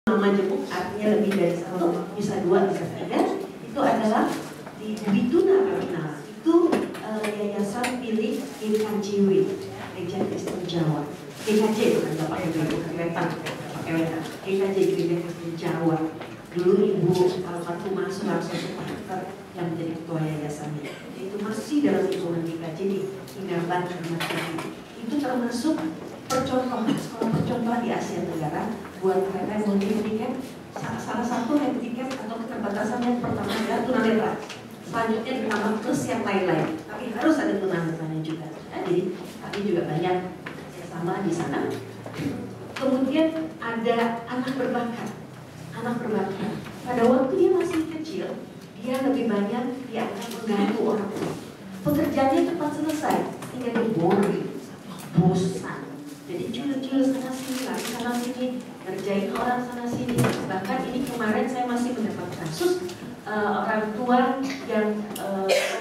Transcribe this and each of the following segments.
Majemuk artinya lebih dari satu, bisa dua, bisa tiga. Itu adalah di Biduna Karina. Itu Yayasan Milik GKJW, Gereja Kristen Jawa. GKJ bukan nggak pakai wetan, pakai wetan. GKJ, Gereja Kristen Jawa. Dulu Ibu Al-Fatumah Suharso Supater yang menjadi ketua yayasannya. Itu masih dalam lingkungan GKJ di Ingaban, itu termasuk percontohan, sekolah percontohan di Asia Tenggara buat mereka yang mau pendidikan. Salah satu handicap atau keterbatasan yang pertama adalah tunanetra. Selanjutnya ditambah plus yang lain-lain. Tapi harus ada tunanetranya juga. Ya, jadi kami juga banyak sama di sana. Kemudian ada anak berbakat. Anak berbakat. Pada waktu dia masih kecil, dia lebih banyak dianggap mengganggu orang tua. Pekerjaannya cepat selesai, hingga dia boring, bosan. Jadi cul-cul sana sini, lari sana sini, ngerjain orang sana sini. Bahkan ini kemarin saya masih mendapat kasus orang tua yang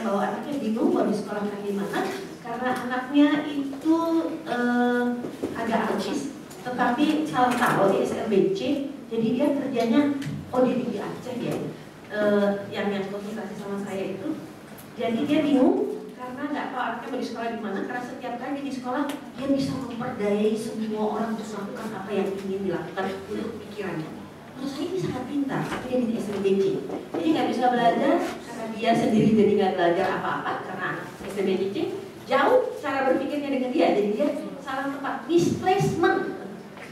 membawa anaknya bingung mau disekolahkan di mana karena anaknya itu ada autis, tetapi salah tahu di SLBC, jadi dia kerjanya di Aceh ya, yang konsultasi sama saya itu, jadi dia bingung karena nggak tahu anaknya mau di sekolah di mana, karena setiap kali di sekolah dia bisa memperdayai semua orang untuk melakukan apa yang ingin dilakukan menurut pikirannya. Menurut saya ini sangat pintar, tapi dia di SMBC, jadi nggak bisa belajar karena dia sendiri jadi nggak belajar apa-apa karena SMBC jauh cara berpikirnya dengan dia, jadi dia salah tempat, misplacement.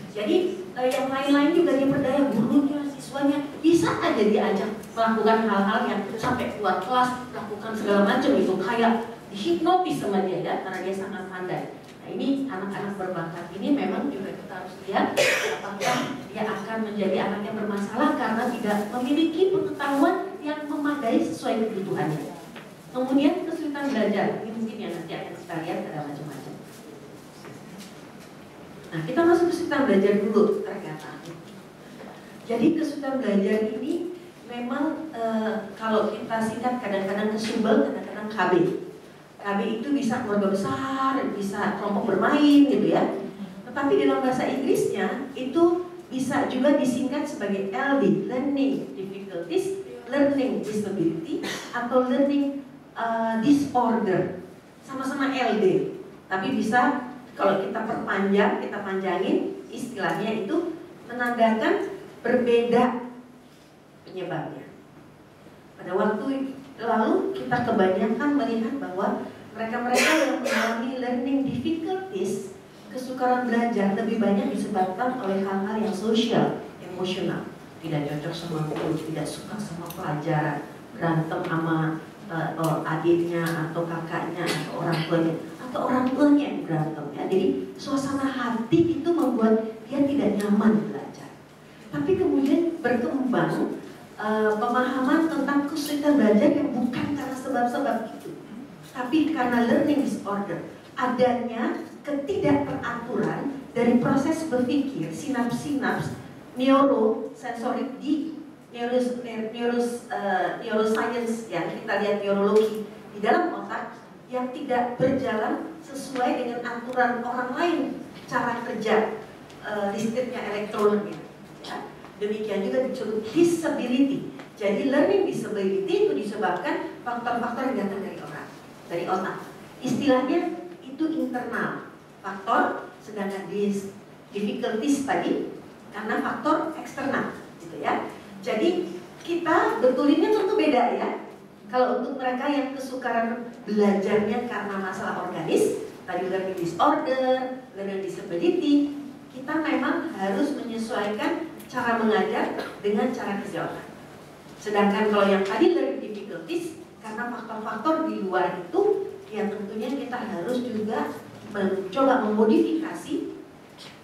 Jadi yang lain-lain juga dia berdaya, gurunya, siswanya bisa aja diajak melakukan hal-hal yang sampai keluar kelas, melakukan segala macam itu kayak dihipnotis sama dia ya, karena dia sangat pandai. Nah ini anak-anak berbakat ini memang juga kita harus lihat apakah dia akan menjadi anak yang bermasalah karena tidak memiliki pengetahuan yang memadai sesuai kebutuhannya. Kemudian kesulitan belajar, ini mungkin yang nanti akan kita lihat ada macam-macam. Nah kita masuk kesulitan belajar dulu ternyata. Jadi kesulitan belajar ini memang kalau kita singkat kadang-kadang kesumbel, kadang-kadang KB. KB itu bisa keluarga besar, bisa kelompok bermain gitu ya. Tetapi dalam bahasa Inggrisnya itu bisa juga disingkat sebagai LD, Learning Difficulties, Learning Disability, atau Learning Disorder. Sama-sama LD, tapi bisa kalau kita perpanjang, kita panjangin istilahnya itu menandakan berbeda penyebabnya. Pada waktu lalu kita kebanyakan melihat bahwa mereka-mereka yang mengalami learning difficulties, kesukaran belajar lebih banyak disebabkan oleh hal-hal yang sosial, emosional, tidak cocok sama guru, tidak suka sama pelajaran, berantem sama adiknya atau kakaknya atau orang tuanya yang berantem ya. Jadi suasana hati itu membuat dia tidak nyaman belajar. Tapi kemudian berkembang pemahaman tentang kesulitan belajar yang bukan karena sebab-sebab itu, tapi karena learning disorder, adanya ketidakteraturan dari proses berpikir, sinaps-sinaps neurosensorik di neuroscience ya, kita lihat neurologi di dalam otak yang tidak berjalan sesuai dengan aturan orang lain cara kerja listriknya, elektronnya. Ya. Demikian juga disebut disability. Jadi learning disability itu disebabkan faktor-faktor yang datang dari orang, dari otak. Istilahnya itu internal faktor, sedangkan difficulties tadi karena faktor eksternal, gitu ya. Jadi kita betulinnya tentu beda ya. Kalau untuk mereka yang kesukaran belajarnya karena masalah organis, tadi learning disorder, learning disability, kita memang harus menyesuaikan cara mengajar dengan cara kerja otak. Sedangkan kalau yang tadi learning difficulties, karena faktor-faktor di luar itu, ya tentunya kita harus juga mencoba memodifikasi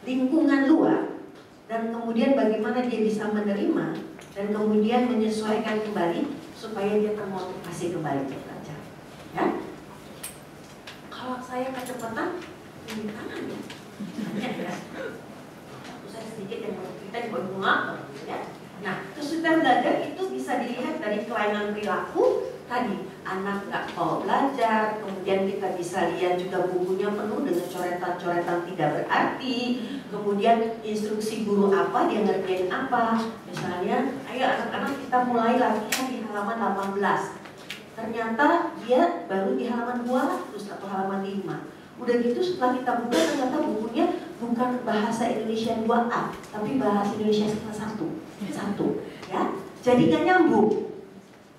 lingkungan luar, dan kemudian bagaimana dia bisa menerima, dan kemudian menyesuaikan kembali, supaya dia termotivasi kembali untuk belajar. Ya? Kalau saya kecepatan, ini kanan ya. Banyak ya. Saya sedikit yang mau cerita di bawah bunga, ya. Nah, kesulitan belajar itu bisa dilihat dari kelainan perilaku tadi, anak nggak mau belajar, kemudian kemudian kita bisa lihat juga bukunya penuh dengan coretan-coretan tidak berarti, kemudian instruksi guru apa, dia ngerjain apa. Misalnya, ayo anak-anak kita mulai latihan di halaman 18. Ternyata dia baru di halaman 200 atau halaman 5. Udah gitu setelah kita buka ternyata bukunya bukan bahasa Indonesia 2A, tapi bahasa Indonesia kelas 1. Ya. Jadi nggak nyambung.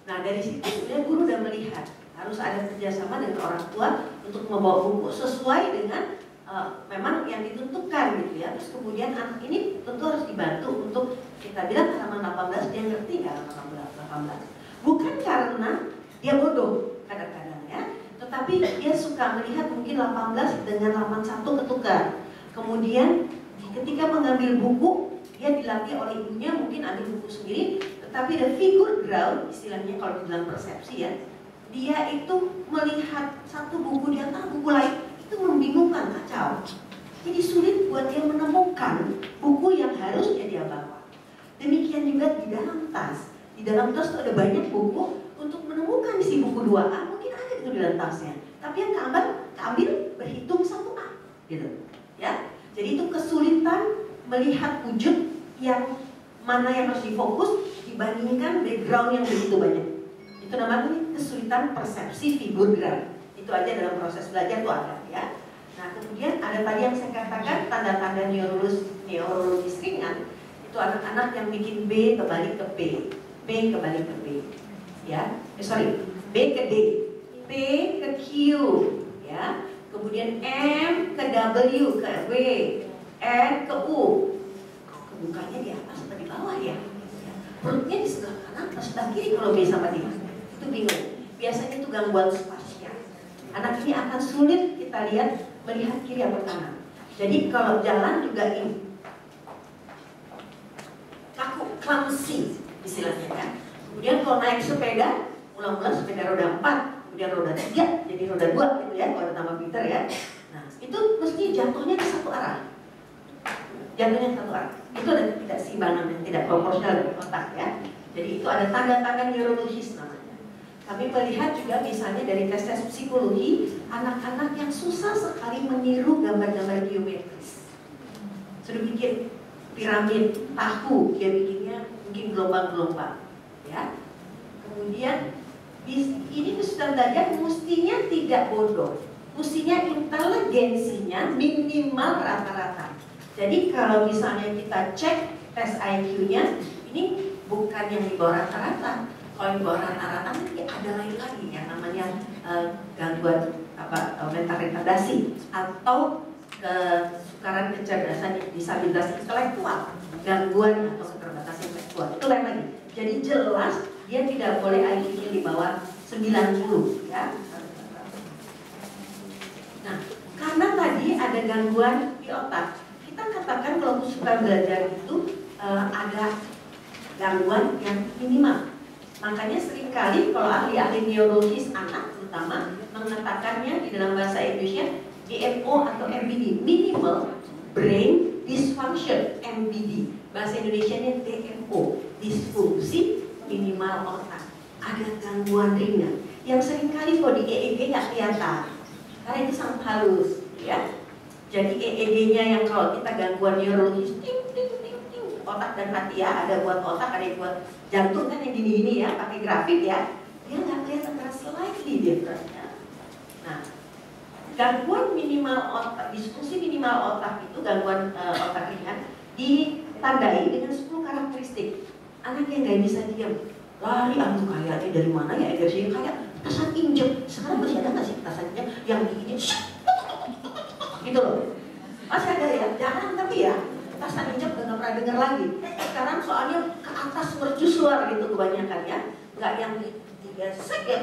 Nah dari situ sebenarnya guru udah melihat harus ada kerjasama dengan orang tua untuk membawa buku sesuai dengan memang yang ditentukan gitu ya. Terus kemudian anak ini tentu harus dibantu untuk kita bilang halaman 18 dia ngerti nggak halaman 18. Bukan karena dia bodoh kadang-kadang ya, tetapi dia suka melihat mungkin 18 dengan 81 ketukar. Kemudian ketika mengambil buku, dia dilatih oleh ibunya mungkin ambil buku sendiri, tetapi the figure ground, istilahnya kalau dibilang persepsi ya, dia itu melihat satu buku di antara buku lain, itu membingungkan, kacau. Jadi sulit buat dia menemukan buku yang harusnya dia bawa. Demikian juga di dalam tas. Di dalam tas itu ada banyak buku. Untuk menemukan si buku 2A mungkin ada itu di dalam tasnya, tapi yang keambil berhitung 1A gitu ya. Jadi itu kesulitan melihat wujud yang mana yang harus difokus dibandingkan background yang begitu banyak. Itu namanya kesulitan persepsi figur ground. Itu aja dalam proses belajar tuh ada ya. Nah kemudian ada tadi yang saya katakan tanda-tanda neurologis ringan. Itu anak-anak yang bikin B kebalik ke B kebalik ke B ya, B ke D, P ke Q ya, kemudian M ke W ke W, N ke U. Kebukanya di atas atau di bawah ya, perutnya di sebelah kanan atau sebelah kiri kalau B sama D, itu bingung. Biasanya itu gangguan spasial. Anak ini akan sulit kita lihat melihat kiri atau kanan. Jadi kalau jalan juga ini kaku, clumsy istilahnya kan. Kemudian kalau naik sepeda, mula-mula sepeda roda 4, kemudian roda 3, jadi roda 2 gitu ya, kalau tambah pinter ya. Nah, itu mesti jatuhnya ke satu arah. Jatuhnya ke satu arah. Itu ada ketidakseimbangan dan tidak proporsional dari otak ya. Jadi itu ada tanda-tanda neurologis namanya. Kami melihat juga misalnya dari tes-tes psikologi, anak-anak yang susah sekali meniru gambar-gambar geometris. Sudah bikin piramid, tahu, dia bikinnya mungkin gelombang-gelombang. Ya, kemudian ini sudah belajar mestinya tidak bodoh, mestinya inteligensinya minimal rata-rata. Jadi kalau misalnya kita cek tes IQ-nya, ini bukan yang di bawah rata-rata. Kalau di bawah rata-rata nanti ada lain lagi yang namanya gangguan mental retardasi atau kesukaran kecerdasan disabilitas intelektual, gangguan atau keterbatasan intelektual, itu lain lagi. Jadi jelas dia tidak boleh IQ-nya di bawah 90 ya. Nah, karena tadi ada gangguan di otak, kita katakan kalau suka belajar itu ada gangguan yang minimal. Makanya seringkali kalau ahli-ahli neurologis anak terutama mengatakannya di dalam bahasa Indonesia DMO atau MBD, minimal brain dysfunction, MBD. Bahasa Indonesianya DMO, disfungsi minimal otak. Ada gangguan ringan yang seringkali kalau di EEG nggak kelihatan karena itu sangat halus ya. Jadi EEG-nya yang kalau kita gangguan neurologis ting, otak dan hati ya, ada buat otak, ada yang buat jantung kan yang gini-gini ya, pakai grafik ya, dia nggak kelihatan karena slightly different. Nah, gangguan minimal otak, disfungsi minimal otak itu gangguan otak ringan ditandai dengan 10 karakteristik. Anak yang nggak bisa diam, lari, aduh kayaknya dari mana ya energinya, kayak petasan injek. Sekarang masih ada nggak sih petasannya yang gini gitu loh? Masih ada ya? Jangan tapi ya, petasan injek udah nggak pernah dengar lagi. Sekarang soalnya ke atas mercusuar gitu kebanyakan ya, nggak yang digesek ya,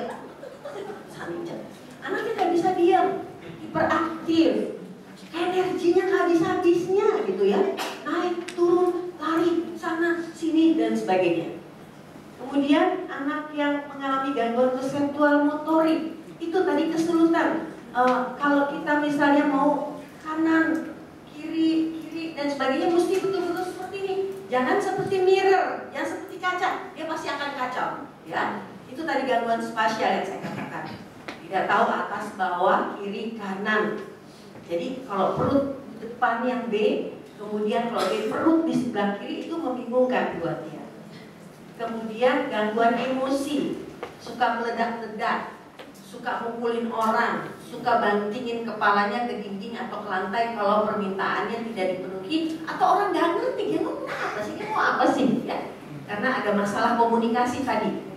petasan injek. Anaknya nggak bisa diam, hiperaktif, energinya nggak habis-habisnya gitu ya, naik turun lari sana sini dan sebagainya. Kemudian anak yang mengalami gangguan konseptual motorik itu tadi kesulitan. Kalau kita misalnya mau kanan kiri dan sebagainya mesti betul-betul seperti ini, jangan seperti mirror, jangan seperti kaca, dia pasti akan kacau ya. Itu tadi gangguan spasial yang saya katakan. Di Tidak tahu atas, bawah, kiri, kanan. Jadi kalau perut depan yang B, kemudian kalau B perut di sebelah kiri, itu membingungkan buat dia. Kemudian gangguan emosi, suka meledak-ledak, suka mukulin orang, suka bantingin kepalanya ke dinding atau ke lantai kalau permintaannya tidak dipenuhi, atau orang nggak ngerti dia mau apa sih, dia mau apa sih, ya? Karena ada masalah komunikasi tadi.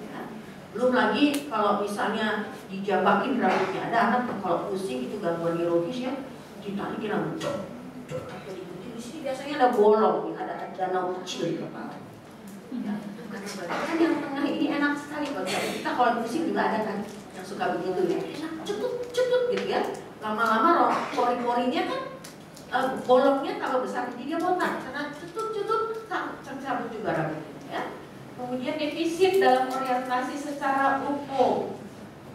Ya. Belum lagi kalau misalnya dijabakin rambutnya, ada anak kalau pusing itu gangguan neurologis ya, ditarikin rambut. Di sini biasanya ada bolong, ada danau kecil di kepala. Ya. Kan yang tengah ini enak sekali kalau kita kalau pusing juga ada kan yang suka begitu ya, cetut gitu ya. Lama-lama pori-porinya kan bolongnya kalau besar jadi dia botak karena cetut cabut juga rambutnya ya. Kemudian defisit dalam orientasi secara utuh,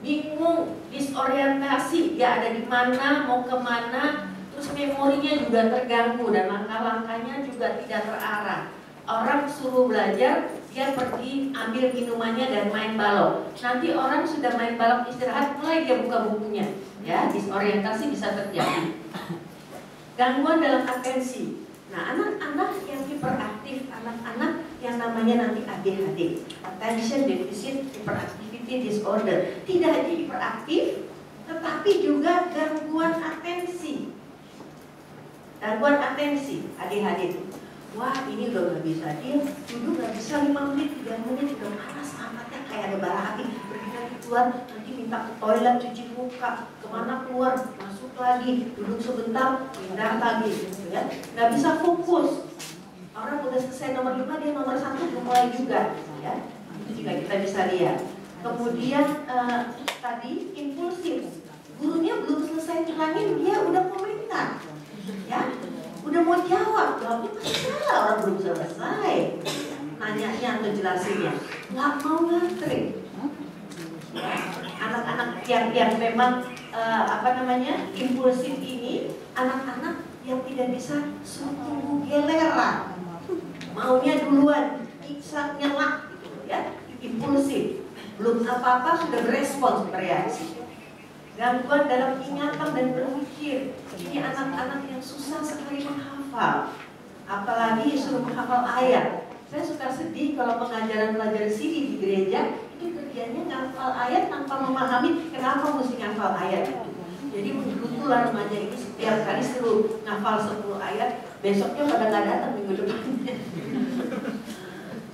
bingung, disorientasi, dia ada di mana, mau kemana, terus memorinya juga terganggu dan langkah-langkahnya juga tidak terarah. Orang suruh belajar, dia pergi ambil minumannya dan main balok. Nanti orang sudah main balok istirahat, mulai dia buka bukunya. Ya, disorientasi bisa terjadi. Gangguan dalam atensi. Nah, anak-anak yang hiperaktif, anak-anak yang namanya nanti ADHD, Attention Deficit Hyperactivity Disorder, tidak hanya hiperaktif, tetapi juga gangguan atensi. Gangguan atensi, ADHD itu. Wah, ini udah gak bisa, dia duduk gak bisa 5 menit, 3 menit, udah panas matanya kayak ada bara api, pergi lagi keluar, nanti minta ke toilet, cuci muka, kemana keluar, masuk lagi, duduk sebentar, pindah lagi, gitu ya. Gak bisa fokus. Orang udah selesai nomor 5, dia nomor 1 belum mulai juga, gitu ya. Itu juga kita bisa lihat. Kemudian tadi impulsif, gurunya belum selesai terangin, dia udah komentar, ya. Udah mau jawab, jawabnya pasti salah, orang belum selesai nanyanya atau jelasinnya, nggak mau ngantri. Anak-anak yang memang impulsif ini, anak-anak yang tidak bisa tunggu geleran, maunya duluan, bisa nyelak gitu ya, impulsif, belum apa-apa sudah berespons, bereaksi. Gangguan dalam ingatan dan berpikir, ini anak-anak yang susah sekali menghafal, apalagi suruh menghafal ayat. Saya suka sedih kalau pengajaran pelajar sini di gereja itu kerjanya ngafal ayat tanpa memahami kenapa mesti ngafal ayat itu. Jadi beruntunglah remaja ini setiap kali suruh ngafal 10 ayat, besoknya pada nggak datang minggu depannya.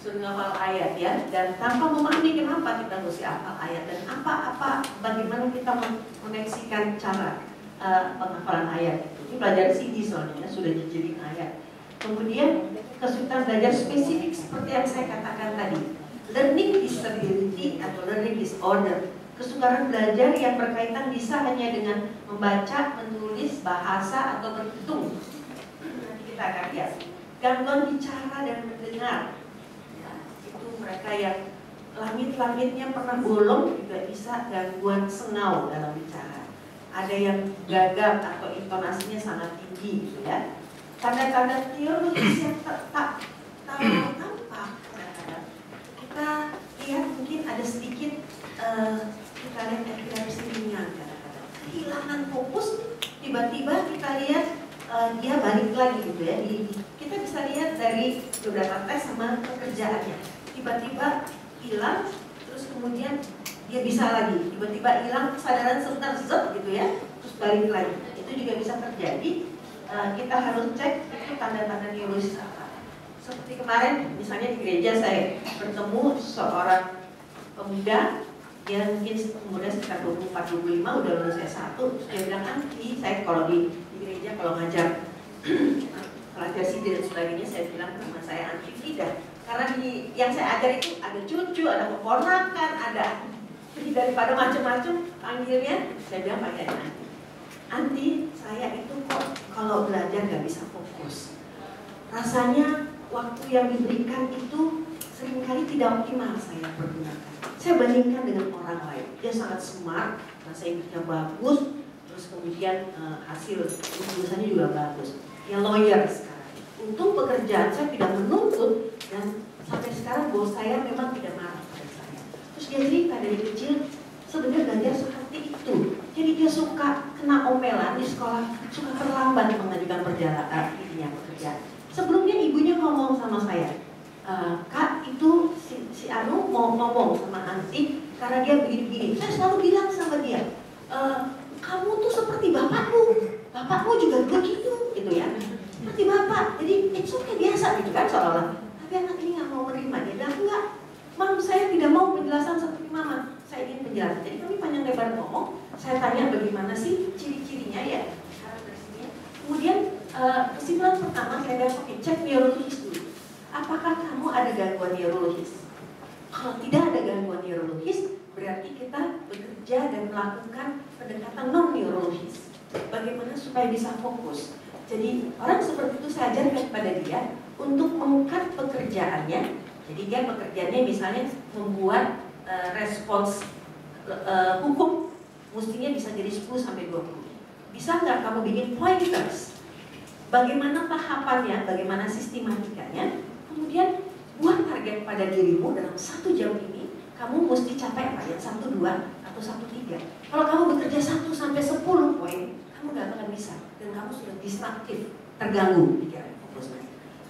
Suruh ngafal ayat ya, dan tanpa memahami kenapa kita mesti hafal ayat dan bagaimana kita mengoneksikan cara penghafalan ayat. Ini pelajar CD soalnya sudah dijadiin ayat. Kemudian kesulitan belajar spesifik seperti yang saya katakan tadi, learning disability atau learning disorder, kesukaran belajar yang berkaitan bisa hanya dengan membaca, menulis, bahasa atau berhitung. Nanti kita akan lihat. Gangguan bicara dan mendengar. Mereka yang langit-langitnya pernah bolong juga bisa gangguan sengau dalam bicara. Ada yang gagal atau intonasinya sangat tinggi, gitu ya. Tanda-tanda teologis yang tak tampak kadang-kadang. Kita lihat mungkin ada sedikit kita lihat epilepsi ringan kadang-kadang. Kehilangan fokus, tiba-tiba kita lihat dia balik lagi gitu ya. Kita bisa lihat dari beberapa tes sama pekerjaannya. Tiba-tiba hilang, terus kemudian dia bisa lagi, tiba-tiba hilang kesadaran sebentar gitu ya, terus balik lagi. Itu juga bisa terjadi. Kita harus cek itu tanda-tanda neurologis apa. Seperti kemarin, misalnya di gereja saya bertemu seorang pemuda, dia mungkin umurnya sekitar 24-25, udah lulus S1, terus dia bilang, "Anti, saya kalau di gereja kalau ngajar pelajar sipil dan sebagainya, saya bilang sama saya anti tidak. Karena yang saya ajar itu ada cucu, ada keponakan, ada daripada macam-macam panggilnya, saya bilang pakai anti, saya itu kok kalau belajar nggak bisa fokus. Rasanya waktu yang diberikan itu seringkali tidak optimal saya pergunakan. Saya bandingkan dengan orang lain, dia sangat smart, bahasa Inggrisnya bagus, terus kemudian hasil lulusannya juga bagus. Yang lawyer sekarang. Untung pekerjaan saya tidak menuntut dan sampai sekarang bos saya memang tidak marah pada saya. Terus dia cerita dari kecil sebenarnya belajar sangat seperti itu. Jadi dia suka kena omelan di sekolah, suka terlambat mengajukan pekerjaan. Sebelumnya ibunya ngomong sama saya, Kak, itu si Anu mau ngomong sama Anti karena dia begini-begini. Saya selalu bilang sama dia, kamu tuh seperti bapakmu juga begitu, gitu ya. Seperti bapak, jadi it's okay, biasa gitu kan seolah-olah. Tapi anak ini nggak mau menerima, dia bilang enggak, Mam, saya tidak mau penjelasan seperti Mama, saya ingin penjelasan. Jadi kami panjang lebar ngomong, saya tanya bagaimana sih ciri-cirinya ya, karakteristiknya. Kemudian kesimpulan pertama saya bilang, oke, cek neurologis dulu. Apakah kamu ada gangguan neurologis? Kalau tidak ada gangguan neurologis, berarti kita bekerja dan melakukan pendekatan non-neurologis. Bagaimana supaya bisa fokus. Jadi orang seperti itu saya ajarkan kepada dia untuk mengangkat pekerjaannya. Jadi dia pekerjaannya misalnya membuat respons hukum, mestinya bisa jadi 10-20. Bisa nggak kamu bikin pointers? Bagaimana tahapannya, bagaimana sistematikanya? Kemudian buat target pada dirimu dalam 1 jam ini, kamu mesti capai apa ya? 1, 2, atau 1, 3. Kalau kamu bekerja 1 sampai 10 poin, kamu nggak akan bisa. Dan kamu sudah distraktif, terganggu pikiran fokusnya.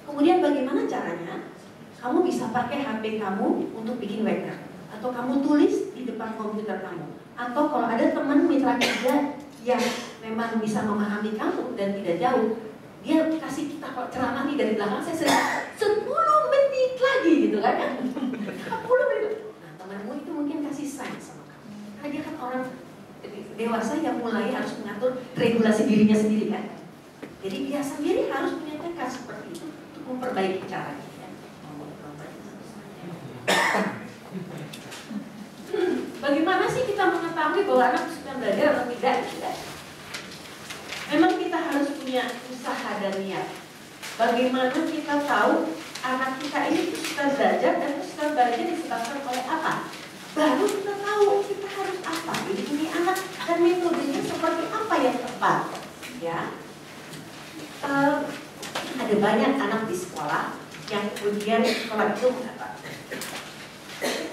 Kemudian bagaimana caranya? Kamu bisa pakai HP kamu untuk bikin weker, atau kamu tulis di depan komputer kamu, atau kalau ada teman mitra kerja yang memang bisa memahami kamu dan tidak jauh, dia kasih kita kalau ceramah nih dari belakang, saya sering 10 menit lagi gitu kan, 10 menit. Nah, temanmu itu mungkin kasih sign sama kamu, karena dia kan orang dewasa yang mulai harus mengatur regulasi dirinya sendiri kan. Jadi dia sendiri harus punya tekad seperti itu untuk memperbaiki caranya. Bagaimana sih kita mengetahui bahwa anak suka belajar atau tidak? Memang kita harus punya usaha dan niat. Bagaimana kita tahu anak kita ini suka belajar dan suka belajar disebabkan oleh apa? Baru kita tahu kita harus apa. Ini anak dan metodenya seperti apa yang tepat. Ya, ada banyak anak di sekolah yang kemudian sekolah itu mengatakan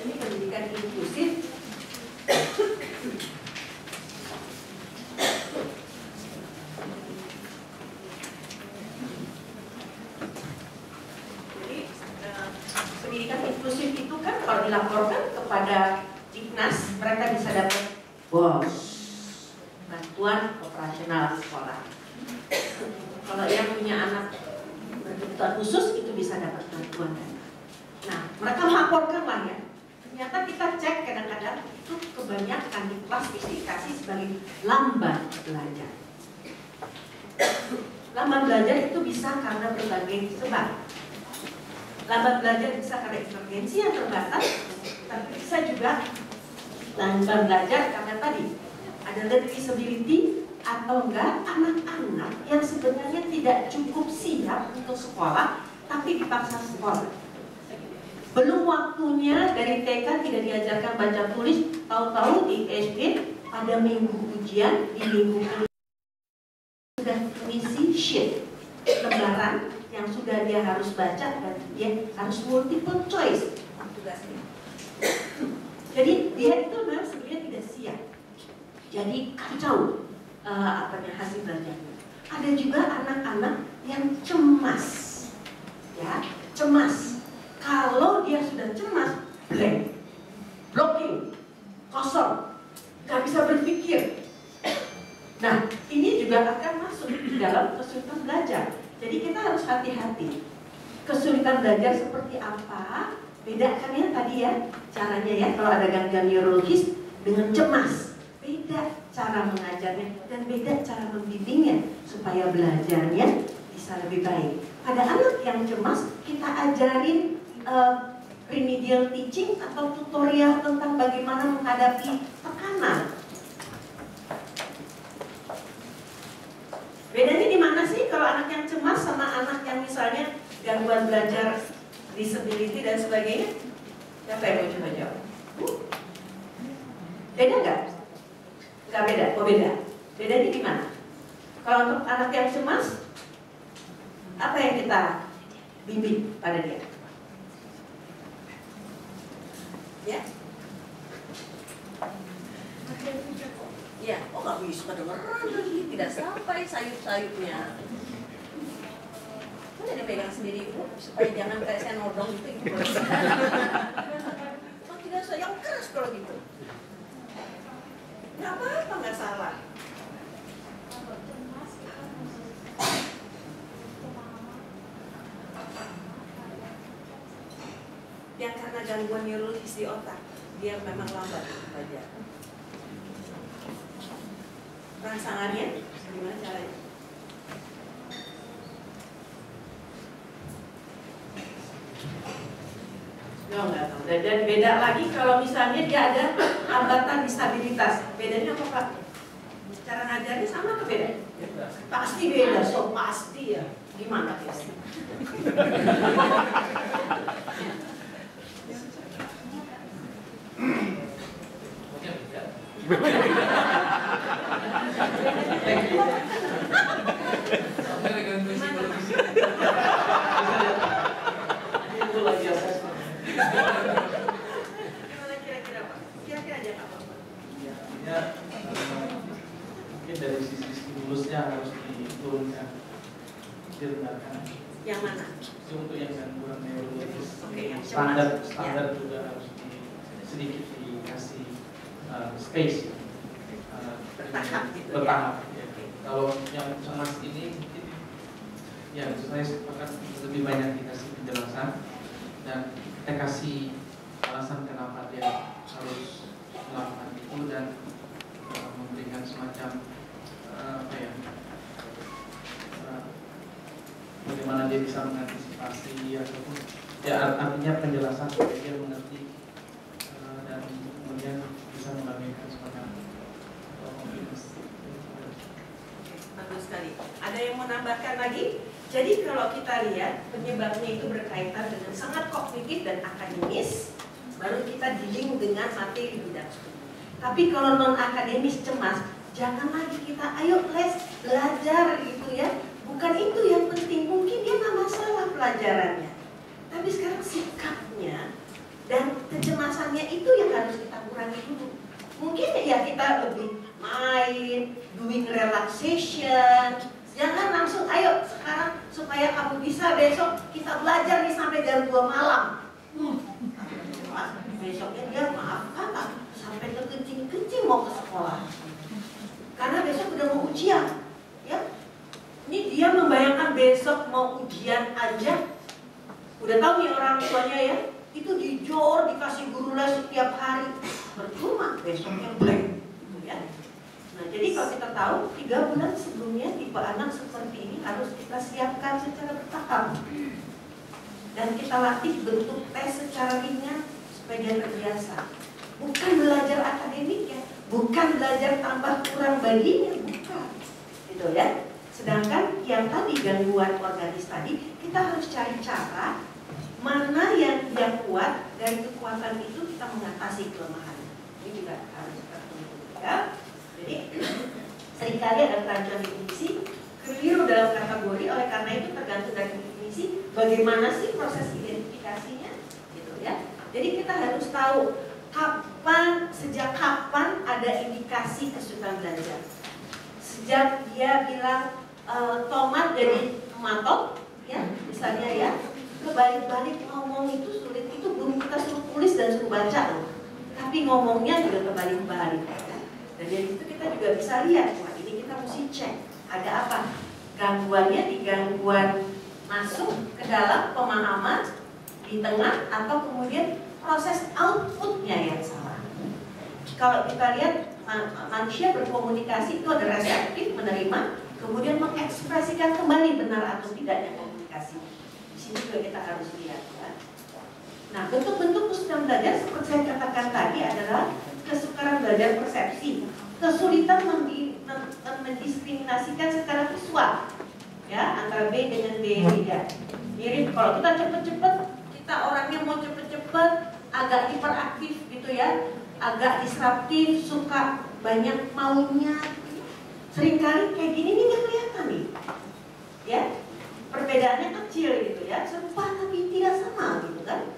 ini pendidikan inklusif. Jadi pendidikan inklusif itu kan kalau dilaporkan kepada Dignas, mereka bisa dapat bantuan operasional sekolah. Kalau yang punya anak berkebutuhan khusus itu bisa dapat bantuan. Nah, mereka melaporkan lah ya. Ternyata kita cek kadang-kadang itu kebanyakan diklasifikasi sebagai lamban belajar. Lamban belajar itu bisa karena berbagai sebab. Lamban belajar bisa karena intervensi yang terbatas, tapi bisa juga lamban belajar karena tadi ada learning disability atau enggak anak-anak yang sebenarnya tidak cukup siap untuk sekolah, tapi dipaksa sekolah. Belum waktunya dari TK tidak diajarkan baca tulis, tahu-tahu di SD pada minggu ujian, di minggu sudah mengisi sheet lembaran yang sudah dia harus baca dan dia harus multiple choice tugasnya. Jadi dia itu memang sebenarnya tidak siap. Jadi kacau hasil belajarnya. Ada juga anak-anak yang cemas, ya, cemas. Kalau dia sudah cemas, blank, blocking, kosong, nggak bisa berpikir. Nah, ini juga akan masuk di dalam kesulitan belajar. Jadi kita harus hati-hati. Kesulitan belajar seperti apa? Bedakan ya tadi ya, caranya ya. Kalau ada gangguan neurologis dengan cemas, beda cara mengajarnya dan beda cara membimbingnya supaya belajarnya bisa lebih baik. Pada anak yang cemas, kita ajarin remedial teaching atau tutorial tentang bagaimana menghadapi tekanan. Bedanya di mana sih kalau anak yang cemas sama anak yang misalnya gangguan belajar, disability dan sebagainya? Siapa yang mau coba jawab? Beda nggak? Nggak beda? Oh beda. Bedanya di mana? Kalau untuk anak yang cemas, apa yang kita bimbing pada dia? Ya. Ya, oh nggak bisa kedengeran lagi, tidak sampai sayup-sayupnya. Boleh dipegang sendiri Bu, supaya jangan kayak saya nodong gitu. Oh tidak usah, yang keras kalau gitu. Nggak apa-apa, nggak salah. Yang karena gangguan neurologis di otak, dia memang lambat belajar. Rangsangannya gimana caranya? Nggak tahu. Dan beda lagi kalau misalnya dia ada hambatan disabilitas. Bedanya apa Pak? Cara ngajarnya sama ke beda? Pasti beda, so pasti ya. Gimana guys? Gimana kira-kira Pak? Kira-kira aja Pak. Ya, mungkin dari sisi stimulusnya harus diturunkan, direndahkan. Yang mana? Itu untuk yang gangguan neurologis. Oke, yang Standar cemas. juga harus sedikit dikasih space, Bertahap gitu ya. bertahap. Ya. Kalau yang cemas ini mungkin, ya saya sepakat lebih banyak dikasih penjelasan dan kita kasih alasan kenapa dia harus melakukan itu dan memberikan semacam apa ya, bagaimana dia bisa mengantisipasi ataupun ya artinya penjelasan supaya dia mengerti dan kemudian bisa membagikan semacam komunitas. Bagus sekali. Ada yang mau nambahkan lagi? Jadi kalau kita lihat penyebabnya itu berkaitan dengan sangat kognitif dan akademis, baru kita dealing dengan materi bidang studi. Tapi kalau non akademis cemas, jangan lagi kita ayo les belajar gitu ya. Bukan itu yang penting, mungkin dia nggak masalah pelajarannya. Tapi sekarang sikapnya dan kecemasannya itu yang harus kita kurangi dulu. Mungkin ya kita lebih main, doing relaxation. Jangan langsung ayo sekarang supaya kamu bisa besok kita belajar nih sampai jam 2 malam. Besoknya dia maaf kata sampai kekencing-kencing mau ke sekolah. Karena besok udah mau ujian, ya. Ini dia membayangkan besok mau ujian aja. Udah tahu nih orang tuanya ya, itu dijor dikasih guru les setiap hari. Percuma besoknya blank, gitu ya. Nah, jadi kalau kita tahu 3 bulan sebelumnya tipe anak seperti ini harus kita siapkan secara bertahap. Dan kita latih bentuk tes secara ringan supaya dia terbiasa. Bukan belajar akademik ya, bukan belajar tambah kurang baginya, bukan. Gitu ya. Sedangkan yang tadi gangguan organis tadi, kita harus cari cara mana yang dia kuat, dari kekuatan itu kita mengatasi kelemahannya. Ini juga harus kita tunggu ya. Jadi seringkali ada kerancuan definisi keliru dalam kategori, oleh karena itu tergantung dari definisi bagaimana sih proses identifikasinya, gitu ya. Jadi kita harus tahu sejak kapan ada indikasi kesulitan belajar. Sejak dia bilang tomat jadi tomato, ya misalnya ya, kebalik-balik ngomong itu sulit, itu belum kita suruh tulis dan suruh baca loh. Tapi ngomongnya juga kebalik-balik. Dan dari situ kita juga bisa lihat, wah ini kita mesti cek ada apa. Gangguannya di gangguan masuk ke dalam pemahaman di tengah atau kemudian proses outputnya yang salah. Kalau kita lihat manusia berkomunikasi itu ada reseptif, menerima, kemudian mengekspresikan kembali benar atau tidaknya komunikasi. Di sini juga kita harus lihat ya. Nah, bentuk-bentuk kesulitan belajar seperti saya katakan tadi adalah kesukaran belajar persepsi, kesulitan mendiskriminasikan secara visual, ya antara B dengan B tidak mirip. Kalau kita cepet-cepet, kita orangnya mau cepet-cepet, agak hiperaktif gitu ya, agak disruptif, suka banyak maunya. Seringkali kayak gini nih nggak kelihatan nih, ya perbedaannya kecil gitu ya, serupa tapi tidak sama gitu kan.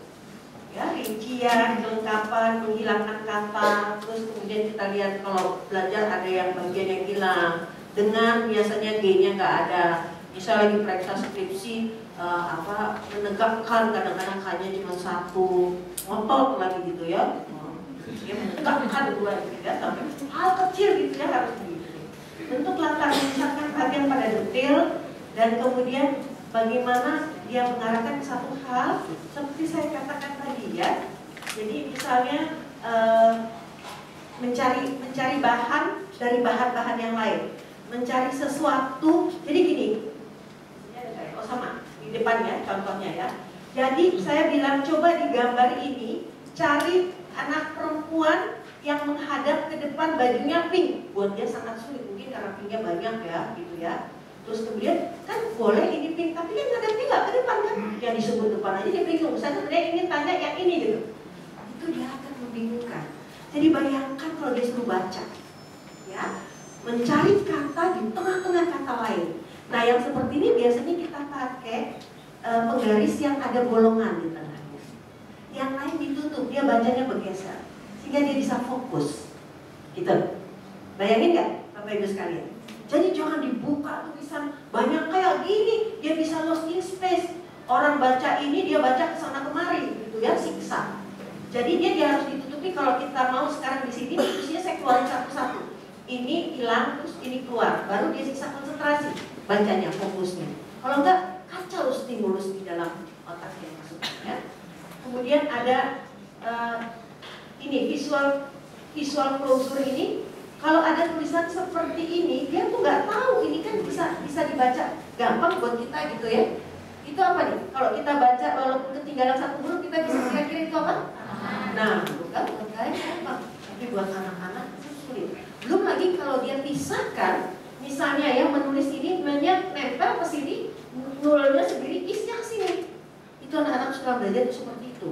ya, rincian, kelengkapan, menghilangkan kata, terus kemudian kita lihat kalau belajar ada yang bagian yang hilang, dengan biasanya G-nya nggak ada. Misal lagi periksa skripsi, menegakkan, kadang-kadang K-nya cuma 1, ngotot lagi gitu ya. Dia menegakkan 2, 3, sampai hal kecil gitu ya harus begitu. Bentuk latar misalkan bagian pada detail, dan kemudian bagaimana dia mengarahkan satu hal seperti saya katakan tadi ya. Jadi misalnya mencari bahan dari bahan-bahan yang lain, mencari sesuatu. Jadi gini, sama di depan ya contohnya ya. Jadi saya bilang coba di gambar ini cari anak perempuan yang menghadap ke depan bajunya pink. Buat dia sangat sulit mungkin karena pinknya banyak ya gitu ya. Terus kemudian kan boleh ini pink, tapi kan ngadepnya nggak ke depan kan? Yang disebut depan aja dia bingung. Saya sebenarnya ingin tanya yang ini gitu. Itu dia akan membingungkan. Jadi bayangkan kalau dia suruh baca, ya, mencari kata di tengah-tengah kata lain. Nah yang seperti ini biasanya kita pakai penggaris yang ada bolongan di tengahnya. Yang lain ditutup, dia bacanya bergeser, sehingga dia bisa fokus. Gitu. Bayangin nggak, Bapak Ibu sekalian? Jadi jangan dibuka tulisan banyak kayak gini, dia bisa lost in space. Orang baca ini, dia baca kesana kemari, gitu ya, siksa. Jadi dia harus ditutupi. Kalau kita mau sekarang di sini, terusnya saya keluarin satu-satu. Ini hilang, terus ini keluar, baru dia bisa konsentrasi bacanya, fokusnya. Kalau enggak, kacau stimulus di dalam otak yang masuk. Ya. Kemudian ada ini visual closure ini. Kalau ada tulisan seperti ini, dia tuh nggak tahu ini kan bisa dibaca gampang buat kita gitu ya. Itu apa nih? Kalau kita baca walaupun ketinggalan satu huruf, kita bisa kira-kira itu apa? Nah, bukan kayak gampang, tapi buat anak-anak itu sulit. Belum lagi kalau dia pisahkan, misalnya yang menulis ini nempel ke sini, nolnya sendiri, isnya ke sini. Itu anak-anak suka belajar seperti itu.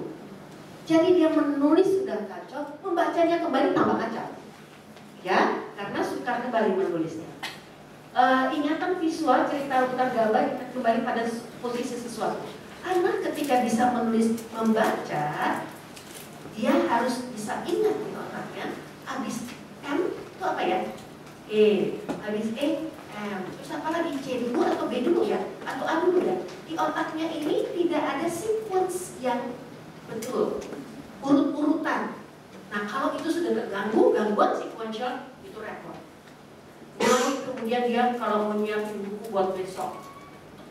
Jadi dia menulis sudah kacau, membacanya kembali tambah kacau. Ya, karena suka kembali menulisnya. Ingatan visual, cerita putar gambar, kita kembali pada posisi sesuatu. Anak ketika bisa menulis, membaca, dia harus bisa ingat di otaknya. Habis M itu apa ya? E, habis E, M. Terus apa lagi? C dulu atau B dulu ya? Atau A dulu ya? Di otaknya ini tidak ada sequence yang betul, urut-urutan. Nah kalau itu sudah terganggu, gangguan sequential, itu repot. Mulai kemudian dia kalau mau nyiapin buku buat besok,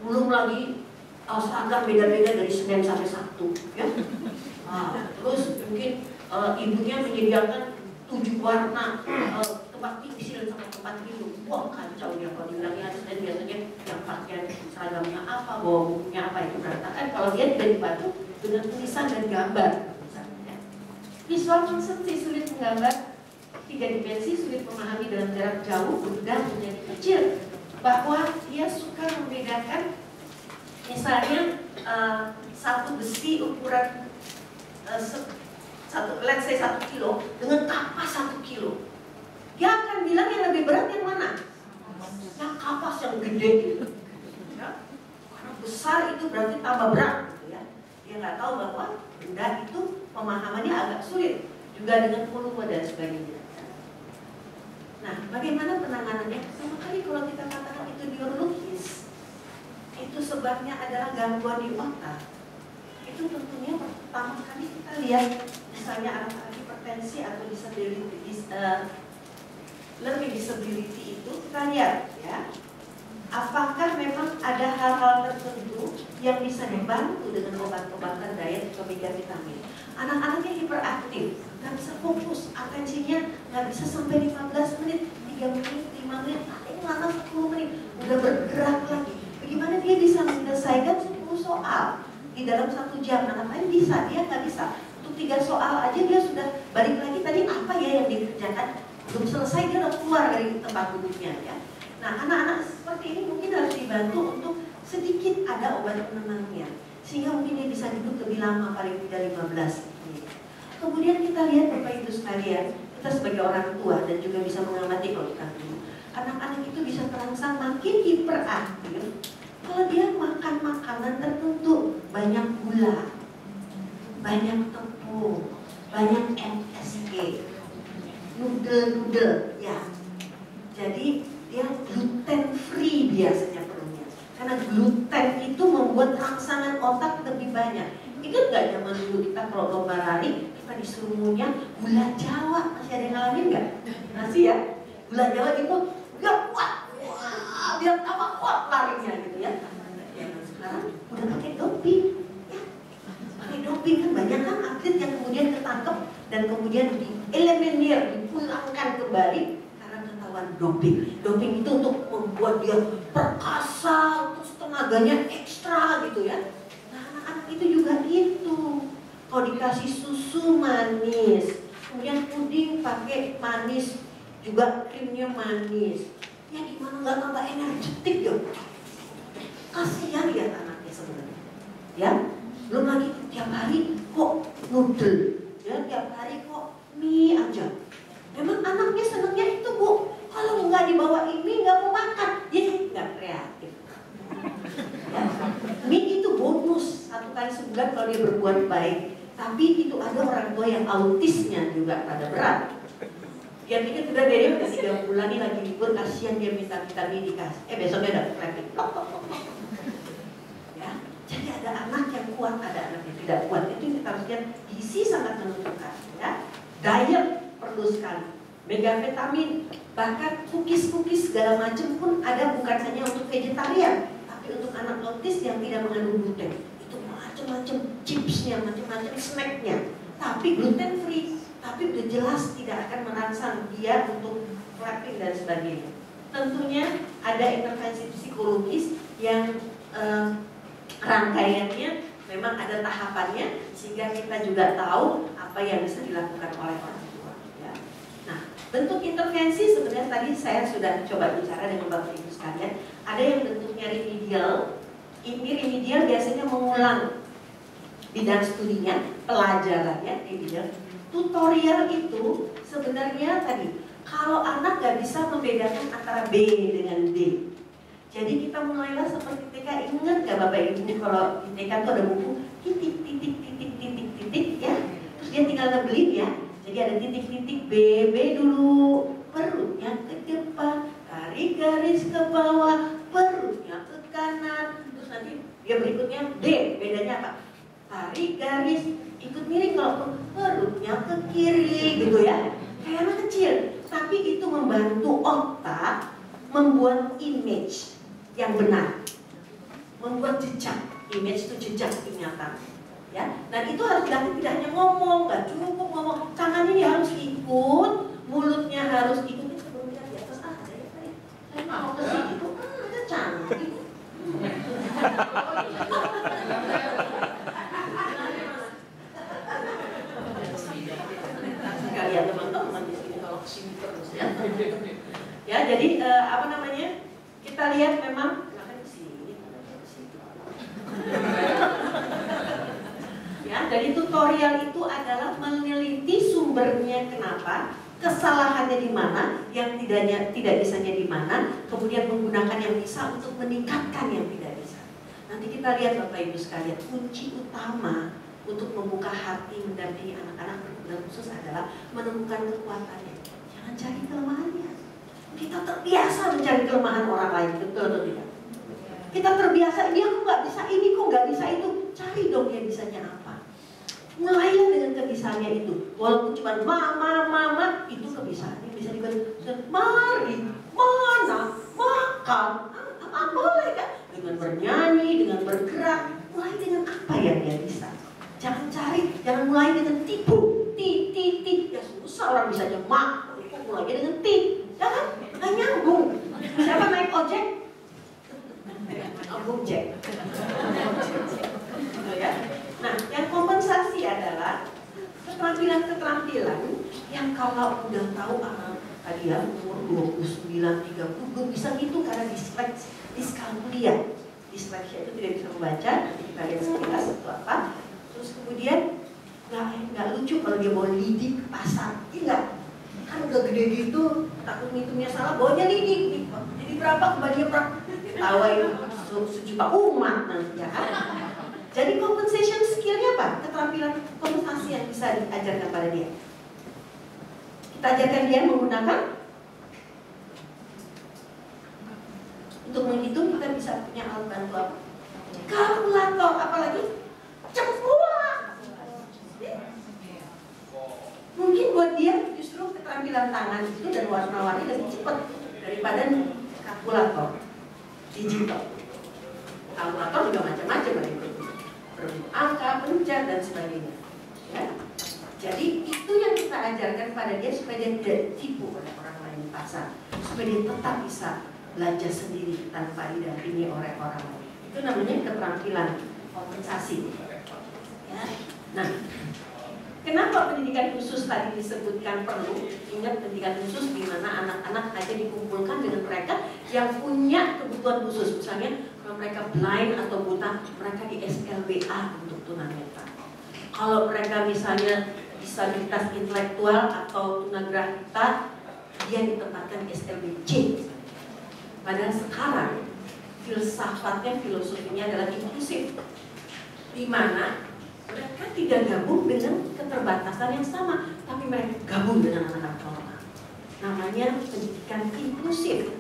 belum lagi seragam beda-beda dari Senin sampai Sabtu, ya. Nah, terus mungkin ibunya menyediakan 7 warna, tempat pensil sama tempat tidur. Wah kacau ya kalau dibilangnya Senin biasanya yang pakaian seragamnya apa, bawa bukunya apa, itu berantakan. Kalau dia tidak dibantu dengan tulisan dan gambar. Visual konsepsi sulit menggambar, 3 dimensi sulit memahami dalam jarak jauh, berubah menjadi kecil. Bahwa dia suka membedakan, misalnya satu besi ukuran let's say 1 kilo dengan kapas 1 kilo. Dia akan bilang yang lebih berat yang mana? Yang kapas yang gede gitu. Ya? Karena besar itu berarti tambah berat gitu ya. Dia nggak tahu bahwa benda itu pemahamannya agak sulit, juga dengan volume dan sebagainya. Nah, bagaimana penanganannya? Sama kali kalau kita katakan itu neurologis, itu sebabnya adalah gangguan di otak. Itu tentunya pertama kali kita lihat, misalnya anak-anak hipertensi atau learning disability itu kita lihat ya, apakah memang ada hal-hal tertentu yang bisa dibantu dengan obat-obatan diet atau vitamin. Anak-anaknya hiperaktif, nggak bisa fokus, atensinya nggak bisa sampai 15 menit, 3 menit, 5 menit, paling lama 10 menit, udah bergerak lagi. Bagaimana dia bisa menyelesaikan 10 soal di dalam 1 jam? Anak lain bisa, dia nggak bisa. Untuk 3 soal aja dia sudah balik lagi, tadi apa ya yang dikerjakan? Belum selesai, dia udah keluar dari tempat duduknya ya. Nah, anak-anak seperti ini mungkin harus dibantu untuk sedikit ada obat penenangnya, sehingga mungkin dia bisa duduk lebih lama, paling tidak 15 menit. Kemudian kita lihat Bapak Ibu sekalian, kita sebagai orang tua dan juga bisa mengamati kalau kita dulu, anak-anak itu bisa terangsang makin hiperaktif kalau dia makan makanan tertentu, banyak gula, banyak tepung, banyak MSG, noodle ya. Jadi dia gluten free biasanya perlunya, karena gluten itu membuat rangsangan otak lebih banyak. Ingat nggak zaman dulu kita kalau lomba lari kita disuruh ngunyah gula Jawa, masih ada yang ngalamin nggak? Masih ya, gula Jawa itu biar kuat, wah, biar tambah kuat larinya gitu ya. Ya sekarang udah pakai doping, ya. Pakai doping kan banyak kan atlet yang kemudian ketangkep dan kemudian dieliminir, dipulangkan kembali karena ketahuan doping. Doping itu untuk membuat dia perkasa, terus tenaganya ekstra gitu ya. Nah anak-anak itu juga gitu. Kalau dikasih susu manis, kemudian puding pakai manis, juga krimnya manis, ya gimana nggak tambah energetik ya? Kasihan ya anaknya sebenarnya. Ya, belum lagi tiap hari kok noodle, ya tiap hari kok mie aja. Memang anaknya senangnya itu Bu. Kalau nggak dibawa mie nggak mau makan, jadi nggak kreatif. Ya. Mie itu bonus 1 kali sebulan kalau dia berbuat baik. Tapi itu ada orang tua yang autisnya juga pada berat. Dia pikir udah dia udah 3 bulan nih lagi libur, kasihan dia minta vitamin dikasih. Besoknya udah flapping. Ya, jadi ada anak yang kuat, ada anak yang tidak kuat. Itu kita harus lihat gizi sangat menentukan. Ya, diet perlu sekali. Megavitamin, bahkan cookies segala macam pun ada, bukan hanya untuk vegetarian, tapi untuk anak autis yang tidak mengandung gluten. Itu macam-macam chipsnya, macam-macam snacknya, tapi gluten free. Tapi udah jelas tidak akan merangsang dia untuk flapping dan sebagainya. Tentunya ada intervensi psikologis yang rangkaiannya memang ada tahapannya, sehingga kita juga tahu apa yang bisa dilakukan oleh orang tua. Ya. Nah, bentuk intervensi sebenarnya tadi saya sudah coba bicara dengan Bapak Ibu sekalian. Ada yang bentuknya remedial. Ini remedial biasanya mengulang bidang studinya, pelajarannya remedial. Tutorial itu sebenarnya tadi, kalau anak nggak bisa membedakan antara B dengan D, jadi kita mulailah seperti TK. Ingat nggak Bapak Ibu kalau di TK itu ada buku titik ya, terus dia tinggal nebelin ya. Jadi ada titik-titik B dulu, perutnya ke depan, tarik garis ke bawah, perutnya ke kanan, terus nanti dia berikutnya D, bedanya apa? Tarik garis, ikut miring kalau perutnya ke kiri gitu ya, kayak anak kecil. Tapi itu membantu otak membuat image yang benar, membuat jejak. Image itu jejak ingatan, ya. Dan itu harus dilakukan, tidak hanya ngomong, nggak cukup ngomong. Tangan ini harus ikut, mulutnya harus ikut. Kita belum lihat di atas ada ya saya. Saya mau ke sini tuh, ada cantik. Kalian teman-teman di sini kalau kesini terus ya. Ya, jadi apa namanya? Kita lihat memang ya, dari tutorial itu adalah meneliti sumbernya kenapa, kesalahannya di mana, yang tidak bisanya di mana, kemudian menggunakan yang bisa untuk meningkatkan yang tidak bisa. Nanti kita lihat Bapak Ibu sekalian, kunci utama untuk membuka hati mendampingi anak-anak berkebutuhan khusus adalah menemukan kekuatannya. Jangan cari kelemahannya. Kita terbiasa mencari kelemahan orang lain, betul atau tidak? Kita terbiasa, dia kok nggak bisa ini, kok nggak bisa itu. Cari dong dia bisanya apa. Mulailah dengan kebisaannya itu. Walaupun cuma mama, itu kebisaannya bisa dibantu. Mari, mana, makan, apa boleh kan? Dengan bernyanyi, dengan bergerak. Mulai dengan apa yang dia bisa. Jangan cari, jangan mulai dengan tipu, ti. Ya susah orang bisa aja mak, kok mulainya dengan ti. Jangan, nggak nyambung. Siapa naik ojek? Gojek. Ya. Nah, yang kompensasi adalah keterampilan-keterampilan yang kalau udah tahu tadi ya umur 29, 30 gue bisa gitu karena diskalkulia. Disleksia itu tidak bisa membaca, nanti kita lihat sekilas itu apa. Terus kemudian nggak lucu kalau dia bawa lidik ke pasar, enggak. Kan udah gede gitu, takut ngitungnya salah, bawanya lidik. Jadi berapa kembalinya berapa? Tawain 1 juta umat nanti ya kan. Jadi compensation skillnya apa? Keterampilan komunikasi yang bisa diajarkan pada dia. Kita ajarkan dia menggunakan, untuk menghitung kita bisa punya alat bantu apa? Kalkulator, apalagi cepat. Mungkin buat dia justru keterampilan tangan itu dan warna-warni lebih cepat daripada kalkulator digital. Kalkulator juga macam-macam, ada berbentuk angka, pencet dan sebagainya. Ya. Jadi itu yang kita ajarkan pada dia supaya dia tidak ditipu oleh orang lain di pasar, supaya dia tetap bisa belajar sendiri tanpa didampingi oleh orang lain. Itu namanya keterampilan kompensasi. Ya. Nah, kenapa pendidikan khusus tadi disebutkan perlu? Ingat pendidikan khusus di mana anak-anak hanya dikumpulkan dengan mereka yang punya kebutuhan khusus. Misalnya kalau mereka blind atau buta, mereka di SLBA untuk tunanetra. Kalau mereka misalnya disabilitas intelektual atau tunagrahita, dia ditempatkan di SLBC. Padahal sekarang filsafatnya, filosofinya adalah inklusif, di mana mereka tidak gabung dengan keterbatasan yang sama, tapi mereka gabung dengan anak-anak normal. Namanya pendidikan inklusif.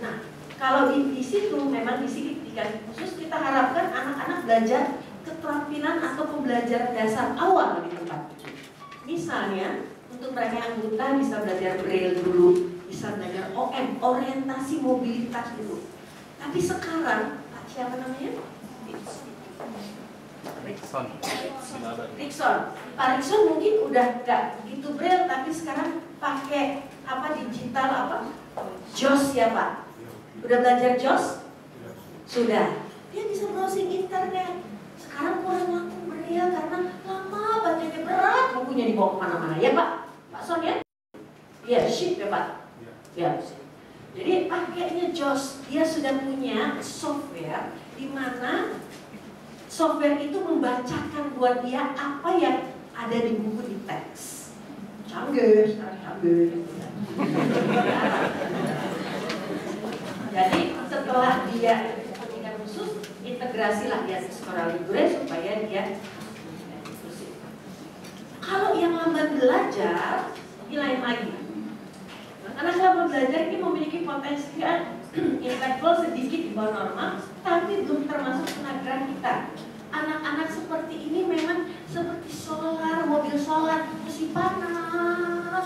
Nah, kalau di situ memang di sini pendidikan khusus kita harapkan anak-anak belajar keterampilan atau pembelajaran dasar awal di tempat itu. Misalnya untuk mereka yang buta bisa belajar braille dulu, bisa belajar OM, orientasi mobilitas dulu. Tapi sekarang, siapa namanya? Rickson. Pak Rickson mungkin udah nggak begitu braille, tapi sekarang pakai apa digital apa? JOS ya Pak? Udah belajar JOS? Sudah. Dia bisa browsing internet. Sekarang kurang laku braille karena lama bacanya berat, bukunya dibawa kemana-mana ya Pak? Pak Son ya? Iya, sheet ya Pak? Ya. Jadi pakainya JOS, dia sudah punya software di mana software itu membacakan buat dia apa yang ada di buku di teks. Canggih, canggih. Jadi setelah dia pendidikan khusus, integrasilah dia sekolah libre supaya dia inklusif. Kalau yang lambat belajar, ini lain lagi. Anak lambat belajar ini memiliki potensi intelektual sedikit di bawah normal, tapi belum termasuk tunagrah kita. Anak-anak seperti ini memang seperti solar, mobil solar, masih panas,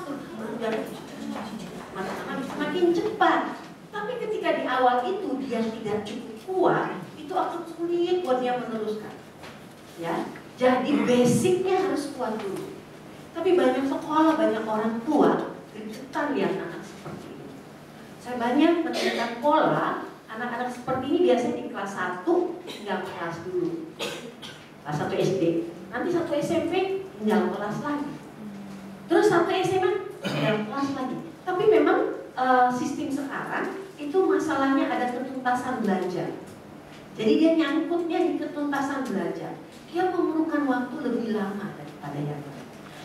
makin cepat. Tapi ketika di awal itu dia tidak cukup kuat, itu akan sulit buat dia meneruskan. Ya, jadi basicnya harus kuat dulu. Tapi banyak sekolah, banyak orang tua gergetan lihat anak seperti ini. Saya banyak menemukan pola anak-anak seperti ini biasanya di kelas 1 tinggal kelas dulu, kelas 1 SD, nanti 1 SMP tinggal kelas lagi, terus 1 SMA tinggal kelas lagi. Tapi memang sistem sekarang itu masalahnya ada ketuntasan belajar. Jadi dia nyangkutnya di ketuntasan belajar. Dia memerlukan waktu lebih lama daripada yang lain.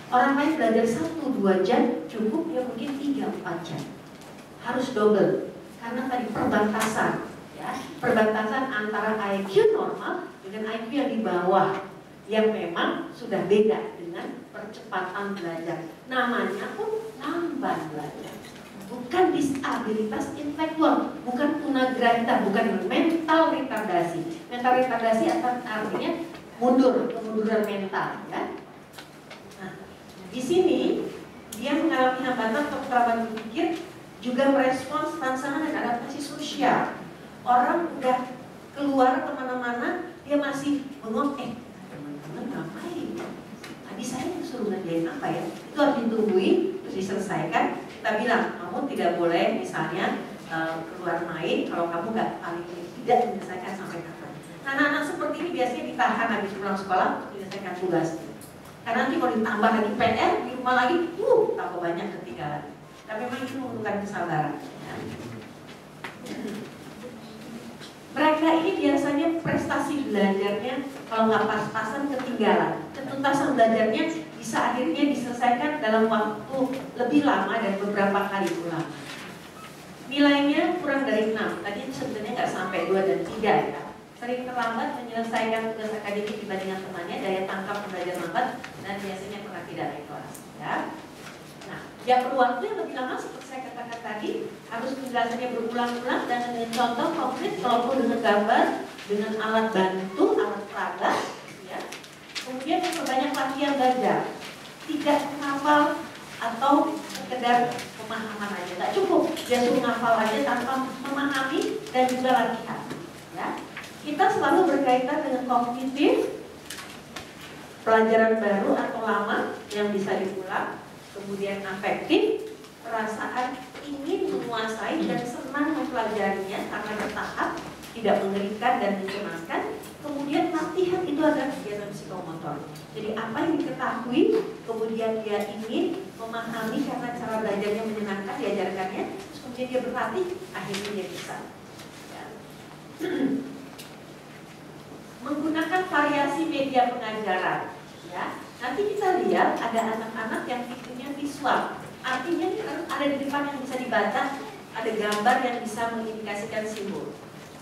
Orang lain belajar 1-2 jam cukup, dia mungkin 3-4 jam. Harus double, karena tadi perbatasan, ya, perbatasan antara IQ normal dengan IQ yang di bawah, yang memang sudah beda dengan percepatan belajar. Namanya pun lamban belajar, bukan disabilitas intelektual, bukan tunagrahita, bukan mental retardasi. Mental retardasi artinya mundur, kemunduran mental, ya. Nah, di sini dia mengalami hambatan atau keterampilan berpikir, juga merespons tantangan dan adaptasi sosial. Orang udah keluar kemana-mana, dia masih bengong, teman-teman ngapain? Tadi saya disuruh ngerjain apa ya? Itu harus ditungguin, terus diselesaikan. Kita bilang, kamu tidak boleh misalnya keluar main kalau kamu nggak paling tidak menyelesaikan sampai kapan. Nah, anak-anak seperti ini biasanya ditahan habis pulang sekolah untuk menyelesaikan tugas. Karena nanti kalau ditambah lagi PR di rumah lagi, tambah banyak ketinggalan. Tapi memang itu membutuhkan kesabaran. Ya. Mereka ini biasanya prestasi belajarnya kalau nggak pas-pasan ketinggalan. Ketuntasan belajarnya bisa akhirnya diselesaikan dalam waktu lebih lama dan beberapa kali ulang. Nilainya kurang dari 6. Tadi sebenarnya nggak sampai 2 dan 3 ya. sering terlambat menyelesaikan tugas akademik dibandingkan temannya, daya tangkap belajar lambat, dan biasanya pernah tidak naik kelas. Ya. Nah, dia perlu waktu yang lebih lama seperti saya katakan tadi, harus penjelasannya berulang-ulang dan dengan contoh konkret, walaupun dengan gambar, dengan alat bantu, alat peraga, ya. Kemudian memperbanyak latihan belajar, tidak menghafal atau sekedar pemahaman aja, nggak cukup dia suruh ngafal aja tanpa memahami dan juga latihan. Ya. Kita selalu berkaitan dengan kognitif, pelajaran baru atau lama yang bisa diulang, kemudian afektif, perasaan ingin menguasai dan senang mempelajarinya karena bertahap, tidak mengerikan dan mencemaskan. Kemudian latihan itu adalah kegiatan psikomotor. Jadi apa yang diketahui, kemudian dia ingin memahami karena cara belajarnya menyenangkan, diajarkannya, terus kemudian dia berlatih, akhirnya dia bisa. Ya. Menggunakan variasi media pengajaran. Ya. Nanti kita lihat ada anak-anak yang tipenya visual. Artinya ini harus ada di depan yang bisa dibaca, ada gambar yang bisa mengindikasikan simbol.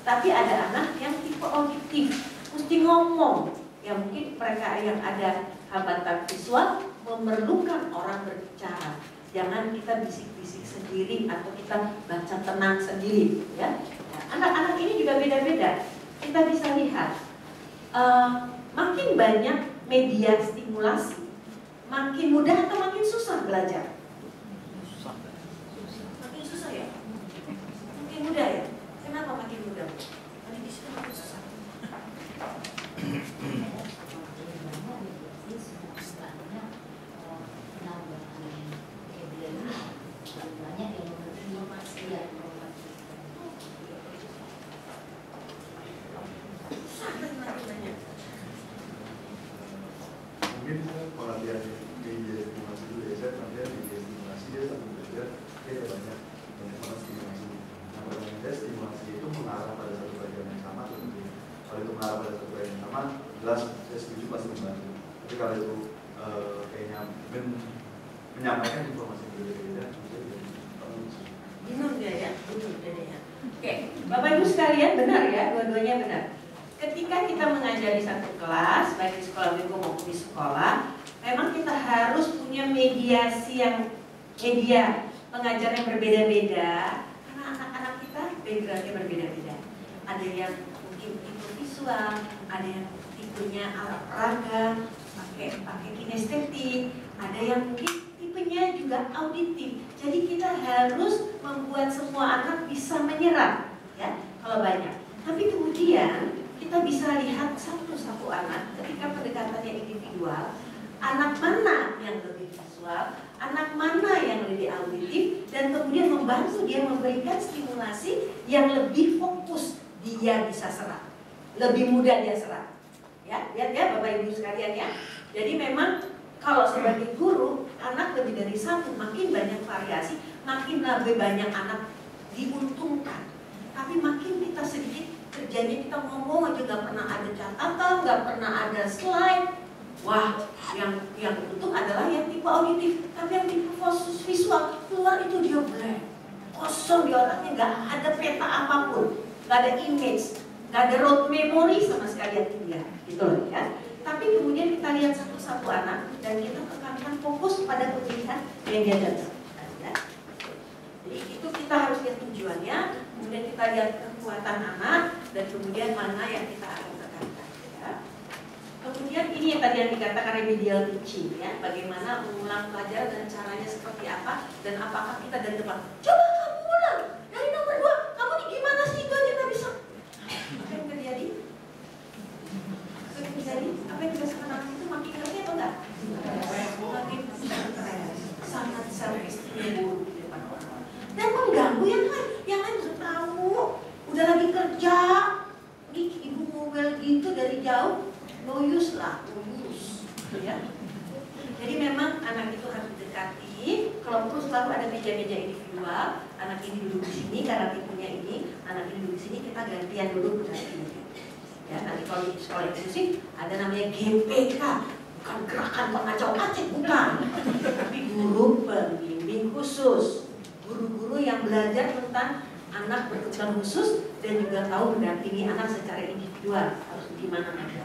Tapi ada anak yang tipe auditif, mesti ngomong. Ya mungkin mereka yang ada hambatan visual memerlukan orang berbicara. Jangan kita bisik-bisik sendiri atau kita baca tenang sendiri. Ya. Anak-anak ini juga beda-beda. Kita bisa lihat, makin banyak media stimulasi, makin mudah atau makin susah belajar? Makin susah ya? Makin mudah ya? Kenapa makin mudah? Karena di situ makin susah. Mungkin pelatihan media estimasi dulu ya, saya pelatihan media estimasi dia sambil belajar dia ada banyak banget stimulasi. Nah pada stimulasi itu mengarah pada satu pelajaran yang sama tentunya. Kalau itu mengarah pada satu pelajaran yang sama, jelas saya setuju pasti membantu. Tapi kalau itu kayaknya menyampaikan informasi yang berbeda, Bingung dia ya, bingung dia ya. Oke, Bapak Ibu sekalian benar ya, dua-duanya benar. Ketika kita mengajar di satu kelas, baik di sekolah minggu maupun di sekolah, memang kita harus punya mediasi media pengajar yang berbeda-beda, karena anak-anak kita backgroundnya berbeda-beda. Ada yang mungkin tipe visual, ada yang tipenya alat peraga, pakai kinestetik, ada yang mungkin tipenya juga auditif. Jadi kita harus membuat semua anak bisa menyerap, ya kalau banyak. Tapi kemudian kita bisa lihat satu-satu anak ketika pendekatannya individual, anak mana yang lebih visual, anak mana yang lebih auditif, dan kemudian membantu dia memberikan stimulasi yang lebih fokus dia bisa serap, lebih mudah dia serap. Ya, lihat ya Bapak Ibu sekalian ya. Jadi memang kalau sebagai guru, anak lebih dari satu, makin banyak variasi, makin lebih banyak anak diuntungkan. Tapi makin kita sedikit kerjanya kita ngomong aja, nggak pernah ada catatan, nggak pernah ada slide. Wah, yang untung adalah yang tipe auditif, tapi yang tipe visual keluar itu dia blank, kosong di otaknya, nggak ada peta apapun, nggak ada image, nggak ada road memory sama sekali yang tinggal, gitu loh ya. Tapi kemudian kita lihat satu-satu anak dan kita tekankan fokus pada pemilihan media data. Ya. Jadi itu kita harus lihat tujuannya, kemudian kita lihat kekuatan anak, dan kemudian mana yang kita akan tekankan. Ya. Kemudian ini yang tadi yang dikatakan remedial teaching, ya, bagaimana mengulang pelajaran dan caranya seperti apa, dan apakah kita dari depan, coba kamu ulang dari nomor 2, kamu ini gimana sih itu aja nggak bisa? Apa yang terjadi? Apa yang dirasakan anak itu makin ngerti atau enggak? Makin stres, sangat self-esteem buruk di depan orang. Dan mengganggu yang lain udah tahu, udah lagi kerja, nih ibu ngomel gitu dari jauh, no use lah, no use. Ya. Jadi memang anak itu harus didekati. Kalau perlu selalu ada meja-meja individual, anak ini duduk di sini karena tipenya ini, anak ini duduk di sini, kita gantian duduk berarti. Ya, nanti kalau di sekolah inklusif ada namanya GPK, bukan gerakan pengacau aceh, bukan, tapi guru pembimbing khusus, guru-guru yang belajar tentang anak berkebutuhan khusus dan juga tahu mendampingi anak secara individual harus gimana aja.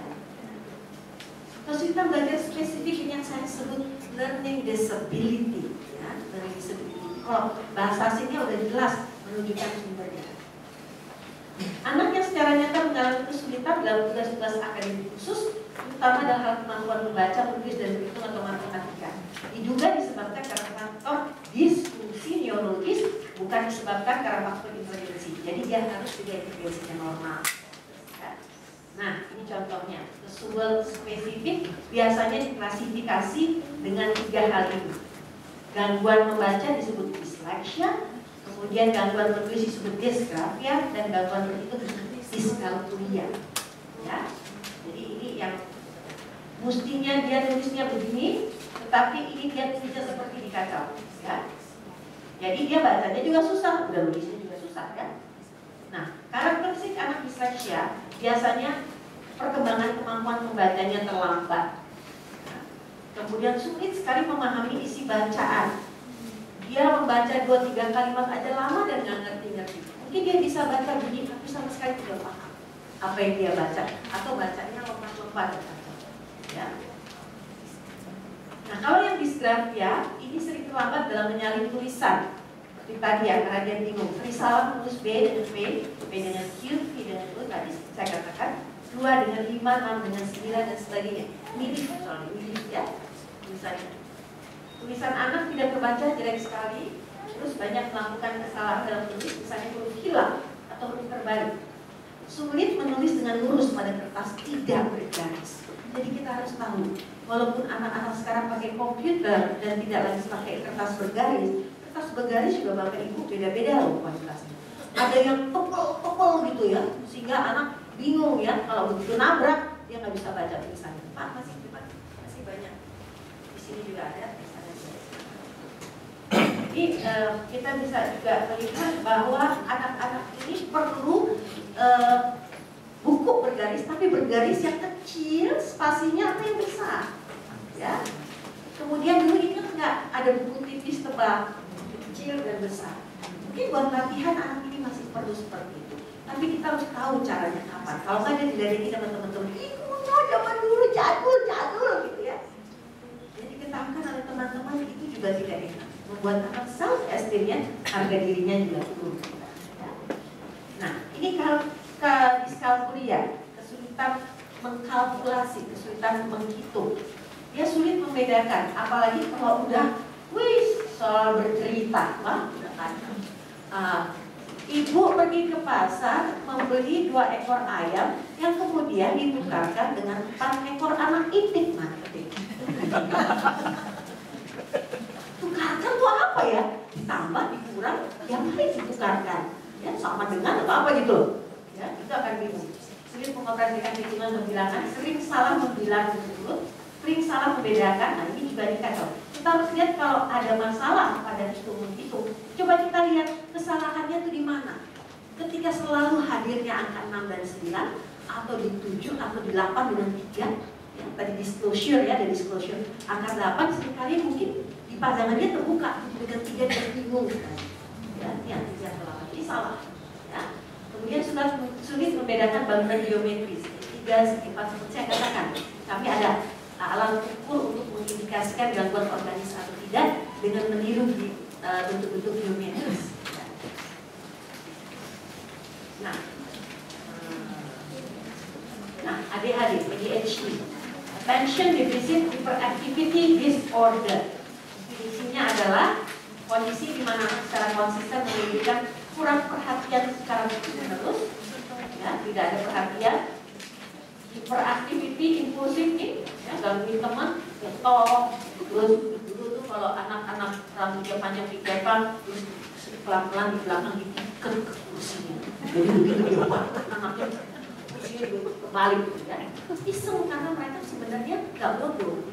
Kesulitan belajar spesifik yang saya sebut learning disability, ya, learning disability. Kalau bahasa asingnya udah jelas menunjukkan sumbernya. Anak yang secara nyata mengalami kesulitan dalam tugas-tugas akademik khusus, terutama dalam hal kemampuan membaca, menulis, dan berhitung atau matematika, diduga disebabkan karena faktor disfungsi neurologis, bukan disebabkan karena faktor intelijensi. Jadi dia harus juga intelijensinya normal. Nah, ini contohnya. Kesulitan spesifik biasanya diklasifikasi dengan 3 hal ini. Gangguan membaca disebut dyslexia, kemudian gangguan menulis disebut dysgraphia, dan gangguan berhitung disebut dyscalculia. Ya, jadi ini yang mestinya dia nulisnya begini, tetapi ini dia tulisnya seperti dikacau. Ya, jadi dia bacanya juga susah, udah nulisnya juga susah kan? Nah, karakteristik anak dyslexia biasanya perkembangan kemampuan membacanya terlambat. Nah, kemudian sulit sekali memahami isi bacaan. Dia membaca 2-3 kalimat aja lama dan nggak ngerti-ngerti. Mungkin dia bisa baca bunyi tapi sama sekali tidak paham apa yang dia baca, atau bacanya lompat-lompat. Ya. Nah, kalau yang dysgraphia ini sering terlambat dalam menyalin tulisan. Seperti tadi ya, karena dia bingung. Sering salah menulis B dengan P dengan Q, V dengan U, tadi saya katakan 2 dengan 5, 6 dengan 9 dan sebagainya. Mirip ya tulisannya. Tulisan anak tidak terbaca jelek sekali, terus banyak melakukan kesalahan dalam menulis, misalnya huruf hilang atau huruf terbalik. Sulit menulis dengan lurus pada kertas, tidak bergaris. Jadi kita harus tahu, walaupun anak-anak sekarang pakai komputer dan tidak lagi pakai kertas bergaris juga Bapak Ibu beda-beda loh kualitasnya. Ada yang tebal gitu ya, sehingga anak bingung ya, kalau begitu nabrak dia nggak bisa baca tulisannya. Pak, masih banyak. Di sini juga ada. Jadi kita bisa juga melihat bahwa anak-anak ini perlu buku bergaris, tapi bergaris yang kecil, spasinya apa yang besar, ya. Kemudian dulu ingat nggak ada buku tipis tebal, kecil dan besar. Mungkin buat latihan anak ini masih perlu seperti itu. Tapi kita harus tahu caranya kapan. Kalau nggak dia diladeni sama teman-teman, ih kuno zaman dulu jadul gitu ya. Jadi ketahukan oleh teman-teman itu juga tidak enak. Membuat anak self esteemnya, harga dirinya juga turun. Nah, ini kalau dyscalculia, kesulitan mengkalkulasi, kesulitan menghitung. Dia sulit membedakan, apalagi kalau udah, soal bercerita, wah, udah kan. Ibu pergi ke pasar membeli 2 ekor ayam yang kemudian ditukarkan dengan 4 ekor anak itik, tukarkan tuh apa ya? Ditambah, dikurang, yang paling ditukarkan. Ya, sama dengan apa gitu. Ya, itu akan bingung. Sulit mengoperasikan hitungan pembilangan, sering salah membilang tersebut, sering salah membedakan. Nah, ini juga dikacau. Kita harus lihat kalau ada masalah pada hitung-hitung. Coba kita lihat kesalahannya itu di mana. Ketika selalu hadirnya angka 6 dan 9, atau di 7 atau di 8 dengan 3, ya, tadi disclosure ya, ada disclosure. Angka 8 seringkali mungkin di padangannya terbuka dengan 3 dan bingung. Ya, 3 atau 8 ini salah. Ya. Kemudian sulit membedakan bangunan geometris. 3, segi 4 seperti saya katakan. Kami ada alat ukur untuk mengindikasikan gangguan organis atau tidak dengan meniru di bentuk-bentuk geometris. Nah, ADHD, ADHD, Attention Deficit Hyperactivity Disorder. Definisinya adalah kondisi di mana secara konsisten menunjukkan kurang perhatian secara terus, ya, tidak ada perhatian, hiperactivity, impulsif, ya, gangguin teman, getok, terus dulu tuh kalau anak-anak rambutnya panjang dikepang, terus pelan-pelan di belakang diikat ke kursinya. Jadi begitu dia buat anaknya kursinya balik, ya. Iseng karena mereka sebenarnya nggak bodoh,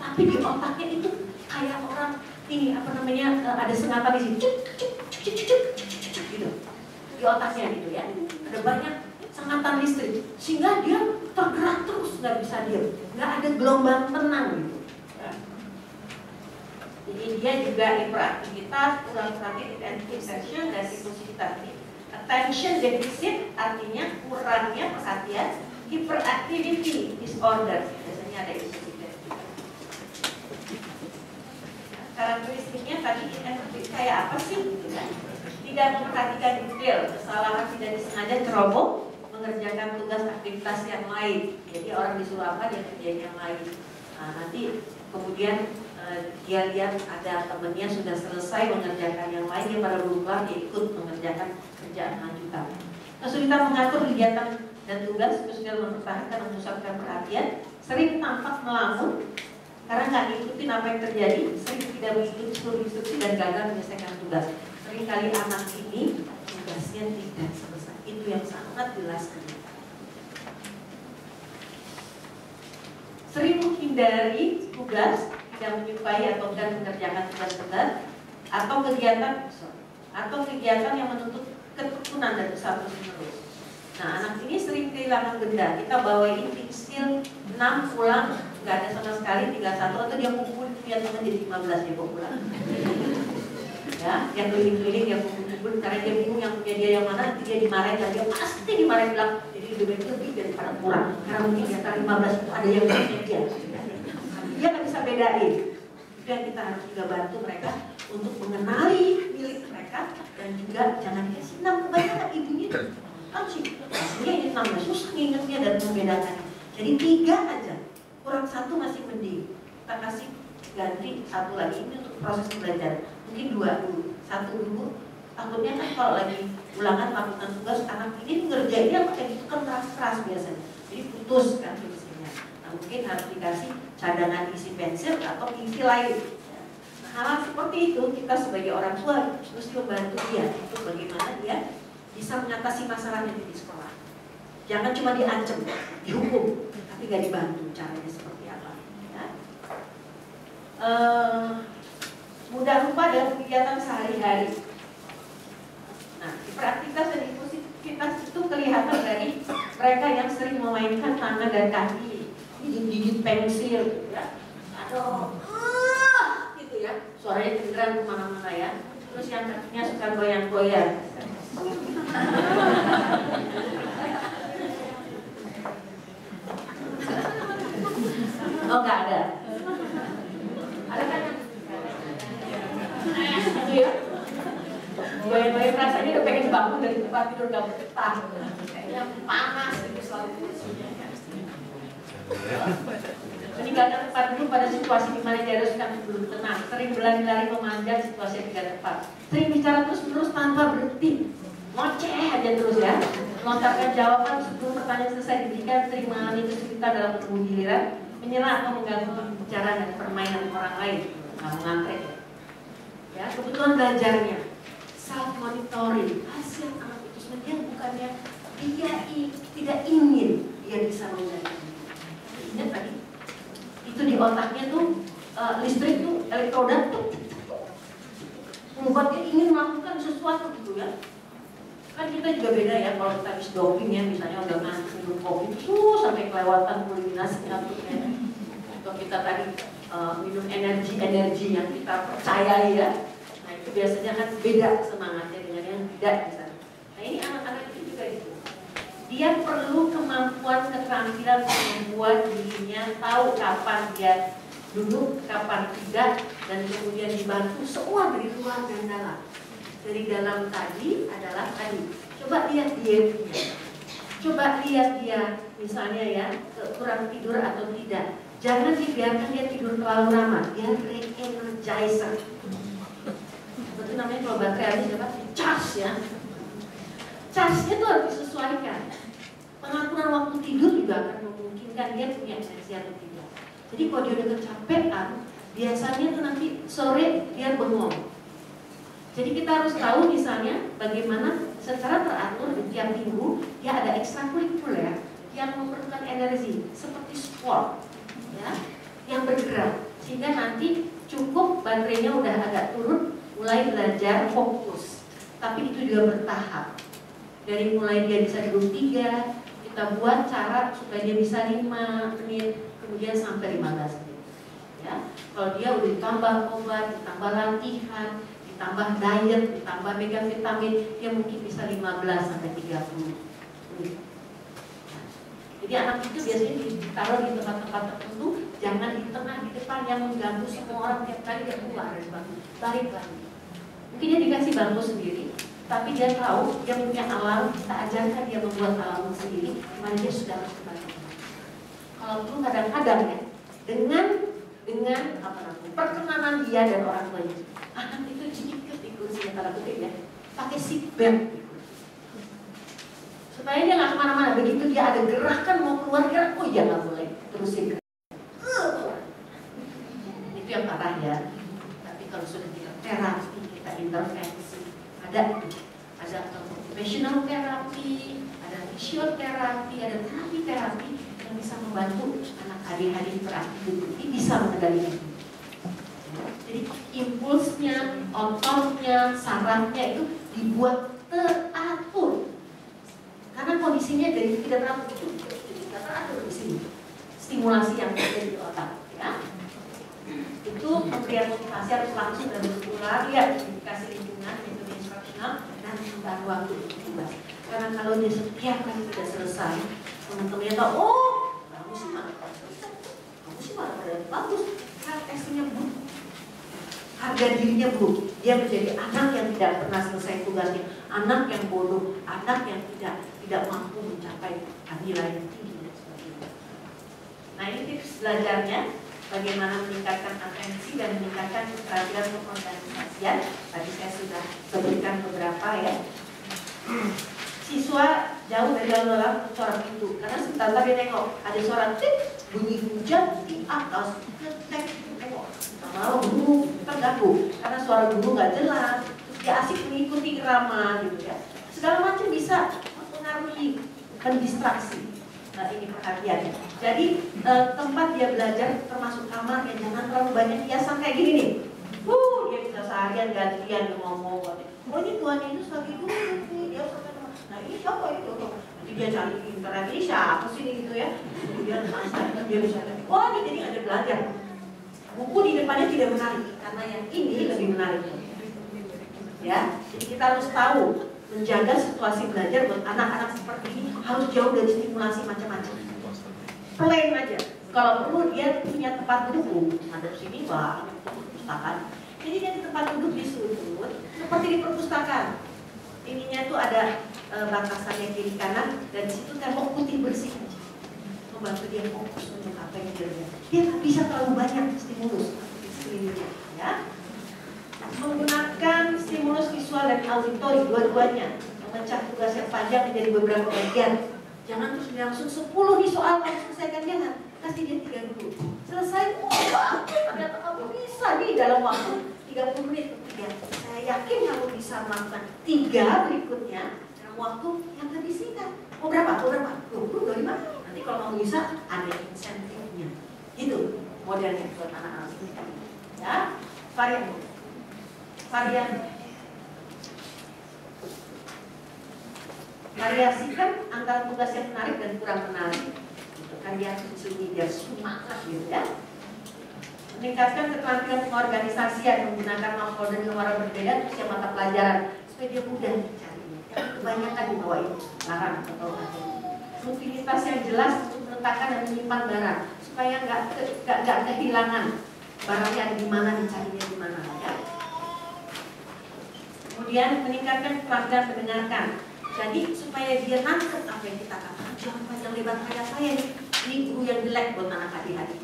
tapi di otaknya itu kayak orang ini apa namanya ada sengatan di sini, gitu di otaknya gitu ya. Ada banyak sengatan listrik sehingga dia tergerak terus, nggak bisa diam, nggak ada gelombang tenang gitu. Jadi dia juga hiperaktivitas, kurang perhatian, attention, dan impulsivitas. attention deficit artinya kurangnya perhatian, hyperactivity disorder biasanya ada itu. Karakteristiknya tadi kayak apa sih gitu kan? Tidak memperhatikan detail, kesalahan tidak disengaja, ceroboh, mengerjakan tugas aktivitas yang lain. Jadi orang disuruh apa dia kerjain yang lain. Nah, nanti kemudian dia lihat ada temennya sudah selesai mengerjakan yang lain, dia baru pulang dia ikut mengerjakan kerjaan lanjutan. Kesulitan mengatur kegiatan dan tugas, kesulitan mempertahankan memusatkan perhatian, sering tampak melamun karena nggak ngikutin apa yang terjadi, sering tidak mengikuti seluruh instruksi dan gagal menyelesaikan tugas. Seringkali anak ini tugasnya tidak selesai. Itu yang sangat jelas. Sering menghindari tugas, tidak menyukai atau tidak mengerjakan tugas-tugas atau kegiatan yang menuntut ketekunan dan usaha terus-menerus. Nah, anak ini sering kehilangan benda. Kita bawain pensil 6 pulang, nggak ada sama sekali, tinggal 1 atau dia kumpul dia teman jadi 15 dia bawa pulang. Ya, yang keliling-keliling dia kumpul karena dia bingung yang punya dia yang mana, nanti dia dimarahin dan dia pasti dimarahin bilang jadi lebih daripada kurang. Karena mungkin di antara 15 itu ada yang punya dia. Dia nggak bisa bedain. Itu yang kita harus juga bantu mereka untuk mengenali milik mereka dan juga jangan kasih 6 kebanyakan ibunya kan sih. Aslinya ini 6 susah ngingetnya dan membedakannya. Jadi 3 aja, kurang 1 masih mending. Kita kasih ganti 1 lagi ini untuk proses belajar. Mungkin 2 dulu, 1 dulu. Takutnya kan kalau lagi ulangan lakukan tugas anak ini ngerjainnya pakai gitu kan keras-keras biasanya. Jadi putus kan pensilnya. Nah, mungkin harus dikasih cadangan isi pensil atau isi lain. Nah, hal seperti itu kita sebagai orang tua mesti membantu dia untuk bagaimana dia bisa mengatasi masalahnya di sekolah. Jangan cuma diancam, dihukum, tapi gak dibantu caranya seperti apa. Ya. Mudah lupa dalam kegiatan sehari-hari. Nah, hiperaktivitas dan impulsivitas itu kelihatan dari mereka yang sering memainkan tangan dan kaki, gigit pensil, gitu ya. Aduh, gitu ya. Suaranya kedengeran kemana-mana ya. Terus yang kakinya suka goyang-goyang. Oh, nggak ada. Ada kan? Iya. Goyang-goyang rasanya udah pengen bangun dari tempat tidur gak betah. Kayaknya panas itu selalu. Meninggalkan tempat duduk pada situasi di mana dia harus belum tenang. Sering berlari-lari memanjat situasi yang tidak tepat. Sering bicara terus-menerus tanpa berhenti. Ngoceh aja terus ya. Melontarkan jawaban sebelum pertanyaan selesai diberikan. Sering mengalami kesulitan dalam menunggu giliran. Menyerah atau mengganggu pembicaraan dan permainan orang lain. Nggak mengantrek ya. Kebutuhan belajarnya, self monitoring. Hasil anak itu sebenarnya bukannya dia tidak ingin dia bisa mengajar. Ingat tadi itu di otaknya tuh listrik tuh elektroda tuh membuat dia ingin melakukan sesuatu gitu ya. Kan kita juga beda ya kalau kita habis doping ya, misalnya udah ngantuk minum kopi tuh sampai kelewatan kulminasi ngantuknya. Atau kita tadi minum energi yang kita percayai ya. Nah itu biasanya kan beda semangatnya dengan yang tidak misalnya. Nah ini anak-anak itu juga gitu. Dia perlu kemampuan keterampilan untuk membuat dirinya tahu kapan dia duduk, kapan tidak, dan kemudian dibantu semua dari luar dan dalam. Dari dalam tadi adalah tadi. Coba lihat dietnya. Coba lihat dia misalnya ya kurang tidur atau tidak. Jangan dibiarkan dia tidur terlalu lama. Dia re-energizer. Itu namanya kalau baterai habis dapat charge ya. Charge-nya itu harus disesuaikan. Pengaturan waktu tidur juga akan memungkinkan dia punya energi atau tidak. Jadi kalau dia udah kecapean, biasanya tuh nanti sore dia bengong. Jadi kita harus tahu misalnya bagaimana secara teratur di tiap minggu dia ada ekstrakurikuler yang memerlukan energi seperti sport, ya, yang bergerak sehingga nanti cukup baterainya udah agak turun, mulai belajar fokus. Tapi itu juga bertahap. Dari mulai dia bisa duduk 3, kita buat cara supaya dia bisa 5 menit, kemudian sampai 15 menit. Ya, kalau dia udah ditambah obat, ditambah latihan, ditambah diet, ditambah megang vitamin, dia mungkin bisa 15 sampai 30 menit. Jadi anak itu biasanya ditaruh di tempat-tempat tertentu, jangan di tengah, di depan yang mengganggu semua orang tiap kali dia keluar dari bangku, balik lagi. Mungkin dia dikasih bangku sendiri, tapi dia tahu dia punya alarm, kita ajarkan dia membuat alarm sendiri, dimana dia sudah harus kembali. Kalau perlu kadang-kadang ya, dengan perkenanan dia dan orang tuanya, anak itu jikit di kursinya tanda kutip ya, pakai seat belt. Supaya dia nggak kemana-mana. Begitu dia ada gerakan mau keluar gerak, oh iya nggak boleh terusin. Itu yang parah ya. Tapi kalau sudah kita terapi, kita intervensi, ada occupational therapy, ada fisioterapi, ada terapi yang bisa membantu anak hari-hari beraktivitas bisa mengendalikan. Jadi impulsnya, ototnya, sarafnya itu dibuat teratur. Karena kondisinya dari tidak teratur itu tidak teratur di sini. Stimulasi yang terjadi di otak, ya. Itu pemberian motivasi harus langsung dan berulang, ya, dikasih lingkungan, metode instruksional, dan tambahan waktu untuk tugas. Karena kalau dia setiap kali sudah selesai, teman-temannya tahu, oh, kamu sih malah bagus, kan tesnya buruk. Harga dirinya buruk, dia menjadi anak yang tidak pernah selesai tugasnya, anak yang bodoh, anak yang tidak mampu mencapai nilai yang tinggi dan sebagainya. Nah, ini tips belajarnya, bagaimana meningkatkan atensi dan meningkatkan keterampilan pengorganisasian. Tadi saya sudah sebutkan beberapa ya. Siswa jauh dari dalam suara pintu, karena sebentar lagi nengok ada suara tik, bunyi hujan di atas, nengok. Malah guru terganggu karena suara guru nggak jelas, dia asik mengikuti irama gitu ya, segala macam bisa mempengaruhi, mendistraksi. Nah, ini perhatian. Jadi tempat dia belajar termasuk kamar yang jangan terlalu banyak hiasan kayak gini nih. Dia bisa seharian gantian ngomong. Oh, ini tuannya itu sebagai guru nih, dia sampai nah ini siapa itu? Nanti dia cari di internet, ini siapa sih gitu ya? Kemudian dia bisa, wah ini jadi ada belajar. Buku di depannya tidak menarik, karena yang ini lebih menarik. Ya, jadi kita harus tahu menjaga situasi belajar buat anak-anak seperti ini harus jauh dari stimulasi macam-macam. Plain aja. Kalau perlu dia punya tempat duduk, ada sini banyak perpustakaan. Jadi dia di tempat duduk di sudut, seperti di perpustakaan. Ininya tuh ada batasannya kiri kanan, dan di situ tembok putih bersih. Membantu dia fokus untuk apa yang dia lihat. Dia tak bisa terlalu banyak stimulus di sekelilingnya, ya. Menggunakan stimulus visual dan auditori dua-duanya, memecah tugas yang panjang menjadi beberapa bagian. Jangan terus langsung 10 di soal kamu selesaikan, jangan. Kasih dia 3 dulu. Selesai, ternyata kamu bisa nih dalam waktu 30 menit. Ya, saya yakin kamu bisa melakukan 3 berikutnya dalam waktu yang lebih singkat. Oh berapa? 20, 25. Nanti kalau kamu bisa, ada insentifnya. Gitu modelnya buat anak-anak ini. Ya, variasikan antara tugas yang menarik dan kurang menarik. Variasi di sini biar semangat gitu ya. Meningkatkan keterampilan pengorganisasian menggunakan folder dengan warna berbeda untuk setiap mata pelajaran supaya dia mudah dicarinya. Jangan kebanyakan dibawain larang atau apa. Rutinitas yang jelas untuk meletakkan dan menyimpan barang supaya nggak kehilangan barangnya ada di mana, dicarinya di mana ya. Kemudian meningkatkan keterampilan mendengarkan. Jadi supaya dia nangkep apa yang kita katakan. Jangan panjang lebar kayak saya nih. Ini guru yang jelek buat anak adik-adik.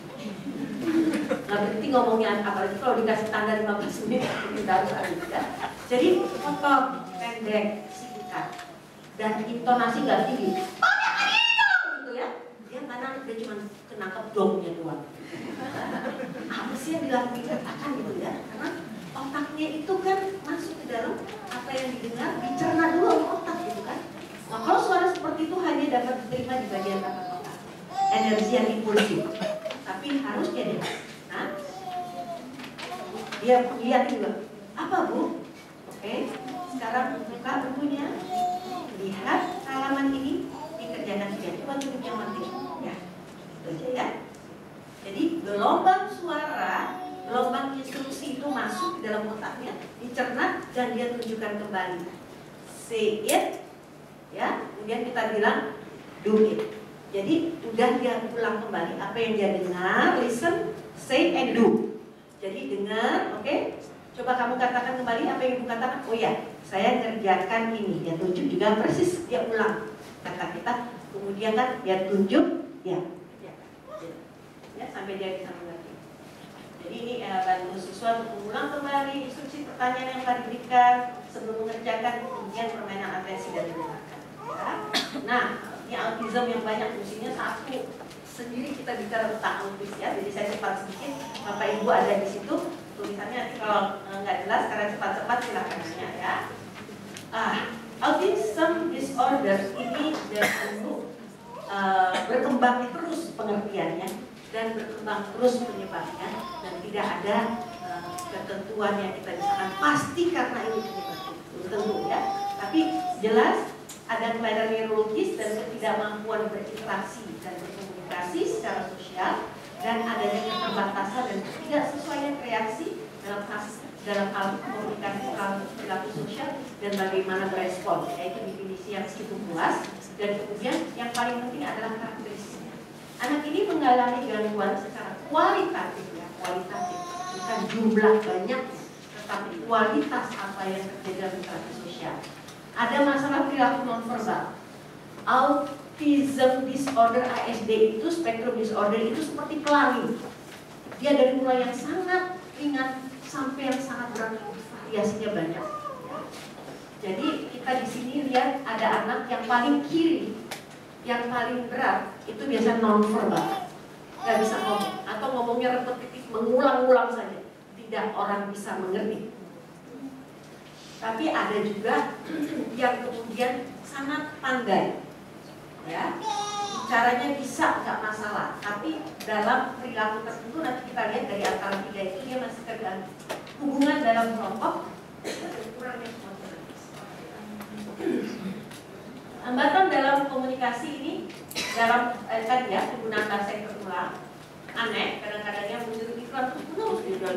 Nggak penting ngomongnya, apalagi kalau dikasih tanda 15 menit kita harus ada ya. Jadi potong, pendek, singkat, dan intonasi nggak tinggi. Gitu ya. Dia mana dia cuma kenangkep dongnya doang. Apa sih yang dikatakan gitu ya? Karena otaknya itu kan masuk ke dalam apa yang didengar, dicerna dulu oleh otak gitu kan. Nah kalau suara seperti itu hanya dapat diterima di bagian belakang otak, energi yang impulsif. Tapi harusnya dia lihat juga apa Bu? Oke, sekarang buka bukunya, lihat halaman ini dikerjakan saja. Coba tunjuk yang penting ya, itu aja ya. Jadi gelombang suara gelombang instruksi itu masuk di dalam otaknya, dicerna dan dia tunjukkan kembali. Say it, ya. Kemudian kita bilang do it. Jadi udah dia ulang kembali apa yang dia dengar, listen, say and do. Jadi dengar, oke? Coba kamu katakan kembali apa yang ibu katakan. Oh ya, saya kerjakan ini. Dia tunjuk juga persis, dia ulang kata kita. Kemudian kan dia tunjuk, ya. Ya, sampai dia bisa mengerti. Jadi ini bantu siswa untuk mengulang kembali instruksi pertanyaan yang telah diberikan sebelum mengerjakan, kemudian permainan atensi dan mendengarkan. Ya. Nah, ini autism yang banyak fungsinya satu. Sendiri kita bicara tentang autis ya. Jadi saya cepat sedikit. Bapak Ibu ada di situ. Tulisannya nanti kalau nggak jelas karena cepat-cepat silakan nanya ya. Autism disorder ini berkembang terus pengertiannya dan berkembang terus penyebabnya, dan tidak ada ketentuan yang kita misalkan pasti karena ini penyebabnya, belum tentu ya. Tapi jelas ada kelainan neurologis dan ketidakmampuan berinteraksi dan berkomunikasi secara sosial, dan adanya keterbatasan dan ketidaksesuaian reaksi dalam hal komunikasi perilaku sosial dan bagaimana berespon, yaitu definisi yang cukup luas. Dan kemudian yang paling penting adalah karakteristiknya. Anak ini mengalami gangguan secara kualitatif ya, kualitatif, bukan jumlah banyak, tetapi kualitas apa yang terjadi dalam interaksi sosial. Ada masalah perilaku nonverbal. Autism disorder ASD itu, spektrum disorder itu seperti pelangi. Dia dari mulai yang sangat ringan sampai yang sangat berat, variasinya banyak. Jadi kita di sini lihat ada anak yang paling kiri, yang paling berat itu biasa nonverbal, nggak bisa ngomong atau ngomongnya repetitif, mengulang-ulang saja, tidak orang bisa mengerti. Tapi ada juga yang kemudian sangat pandai, ya, caranya bisa nggak masalah, tapi dalam perilaku tertentu nanti kita lihat dari antara tiga itu dia masih terganggu. Hubungan dalam kelompok kurangnya hambatan dalam komunikasi ini dalam tadi ya, penggunaan bahasa yang berulang aneh, kadang-kadangnya muncul iklan terus dia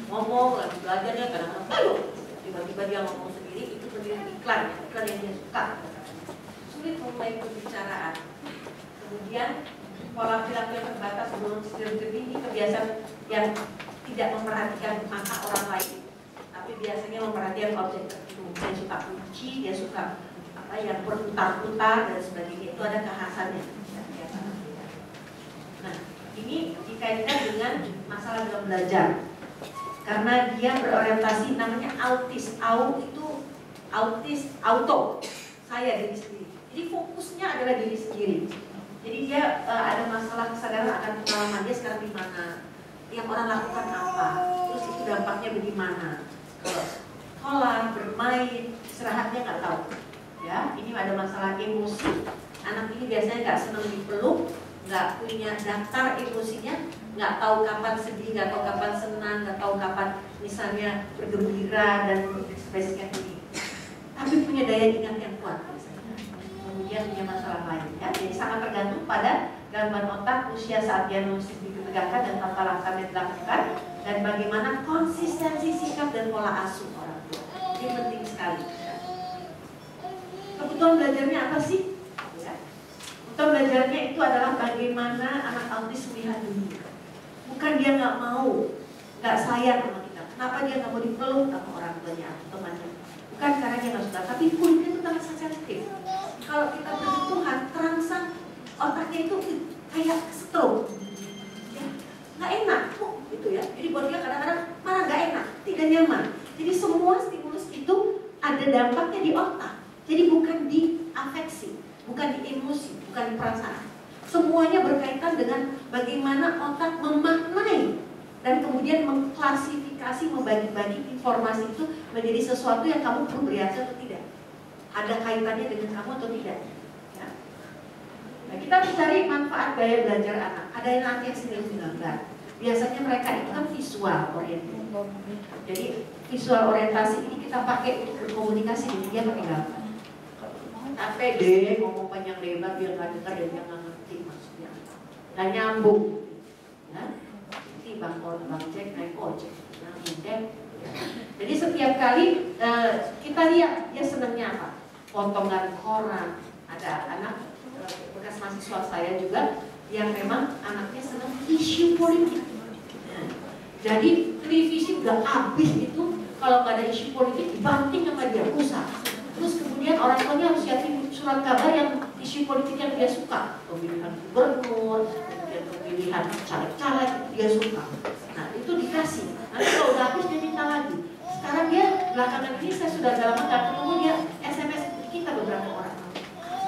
ngomong lagi belajarnya, kadang-kadang tiba-tiba dia ngomong sendiri, itu menjadi iklan yang dia suka, sulit memulai pembicaraan. Kemudian pola perilaku yang terbatas belum ini kebiasaan yang tidak memperhatikan mata orang lain, tapi biasanya memperhatikan objek tertentu. Dia suka kunci, dia suka apa yang berputar-putar dan sebagainya, itu ada kekhasannya. Nah, ini dikaitkan dengan masalah dalam belajar, karena dia berorientasi namanya autis. Auto, saya diri sendiri. Jadi fokusnya adalah diri sendiri. Jadi dia ada masalah kesadaran akan pengalaman dia sekarang di mana, yang orang lakukan apa, terus itu dampaknya bagaimana. Kalau sekolah, bermain, istirahatnya nggak tahu. Ya, ini ada masalah emosi. Anak ini biasanya nggak senang dipeluk, nggak punya daftar emosinya, nggak tahu kapan sedih, nggak tahu kapan senang, nggak tahu kapan misalnya bergembira dan ekspresikan ini. Tapi punya daya ingat yang kuat. Kemudian punya masalah lain. Ya, jadi sangat tergantung pada gangguan otak, usia saat dia mesti ditegakkan dan tanpa langkah yang dilakukan, dan bagaimana konsistensi sikap dan pola asuh orang tua. Ini penting sekali. Kebutuhan belajarnya apa sih? Ya. Kebutuhan belajarnya itu adalah bagaimana anak autis melihat dunia. Bukan dia nggak mau, nggak sayang sama kita. Kenapa dia nggak mau dipeluk sama orang tuanya atau temannya? Bukan karena dia nggak suka, tapi kulitnya itu sangat sensitif. Kalau kita bersentuhan, terangsang otaknya itu kayak stroke. Ya, nggak enak, gitu ya. Jadi buat dia kadang-kadang malah nggak enak, tidak nyaman. Jadi semua stimulus itu ada dampaknya di otak. Jadi bukan di afeksi, bukan di emosi, bukan di perasaan. Semuanya berkaitan dengan bagaimana otak memaknai dan kemudian mengklasifikasi, membagi-bagi informasi itu menjadi sesuatu yang kamu perlu bereaksi atau tidak. Ada kaitannya dengan kamu atau tidak. Ya. Nah, kita mencari manfaat gaya belajar anak. Ada yang nanti yang sendiri gambar. Biasanya mereka itu kan visual orientasi. Jadi visual orientasi ini kita pakai untuk berkomunikasi dengan dia pakai gambar. Capek deh ngomong panjang lebar, dia nggak dengar dan dia nggak ngerti maksudnya, nggak nyambung. Ya, ini bang Jack naik ojek seringkali kita lihat dia senangnya apa, potongan koran. Ada anak bekas mahasiswa saya juga yang memang anaknya senang isu politik. Jadi televisi udah habis itu, kalau nggak ada isu politik dibanting sama dia, rusak. Terus kemudian orang tuanya harus siapin surat kabar yang isu politik yang dia suka, pemilihan gubernur, kemudian pemilihan caleg-caleg dia suka. Nah itu dikasih. Nanti kalau udah habis dia minta lagi. Sekarang dia belakangan ini saya sudah lama nggak ketemu, dia SMS kita beberapa orang.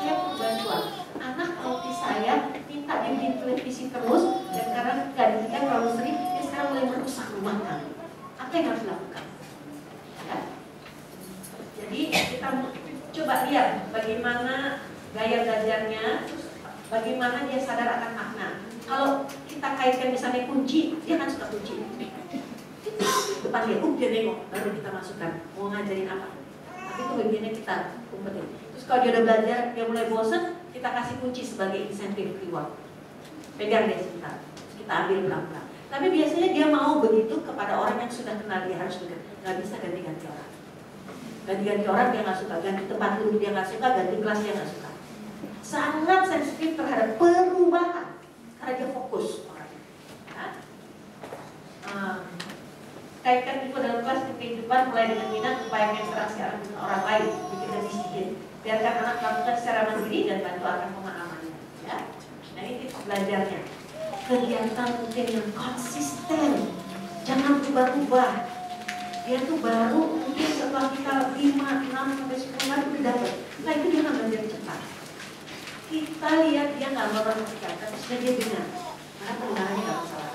Saya perlu bantuan. Anak autis saya minta bikin televisi terus, dan karena gajinya terlalu sering, dia sekarang mulai merusak rumah kami. Apa yang harus dilakukan? Ya. Jadi kita coba lihat bagaimana gaya belajarnya, bagaimana dia sadar akan makna. Kalau kita kaitkan misalnya kunci, dia kan suka kunci. Depan dia, dia nengok, baru kita masukkan mau ngajarin apa. Tapi itu bagiannya kita umpetin. Terus kalau dia udah belajar, dia mulai bosan, kita kasih kunci sebagai insentif reward. Pegang deh sebentar, kita ambil pelan-pelan. Tapi biasanya dia mau begitu kepada orang yang sudah kenal dia, harus dekat. Nggak bisa ganti-ganti orang. Ganti-ganti orang dia nggak suka, ganti tempat duduk dia nggak suka, ganti kelas dia nggak suka. Sangat sensitif terhadap perubahan karena dia fokus orangnya. Kaitkan info dalam kelas ke kehidupan mulai dengan minat, upaya interaksi anak dengan orang lain, bikin dan disiplin. Biarkan anak melakukan secara mandiri dan bantu akan pemahamannya. Ya, nah ini tips belajarnya. Kegiatan rutin yang konsisten, jangan berubah-ubah. Dia tuh baru mungkin setelah kita 5, 6 sampai 10 hari udah dapat. Nah itu dia nggak belajar cepat. Kita lihat dia nggak memperhatikan, tapi sudah dia dengar. Karena penggunaannya nggak masalah.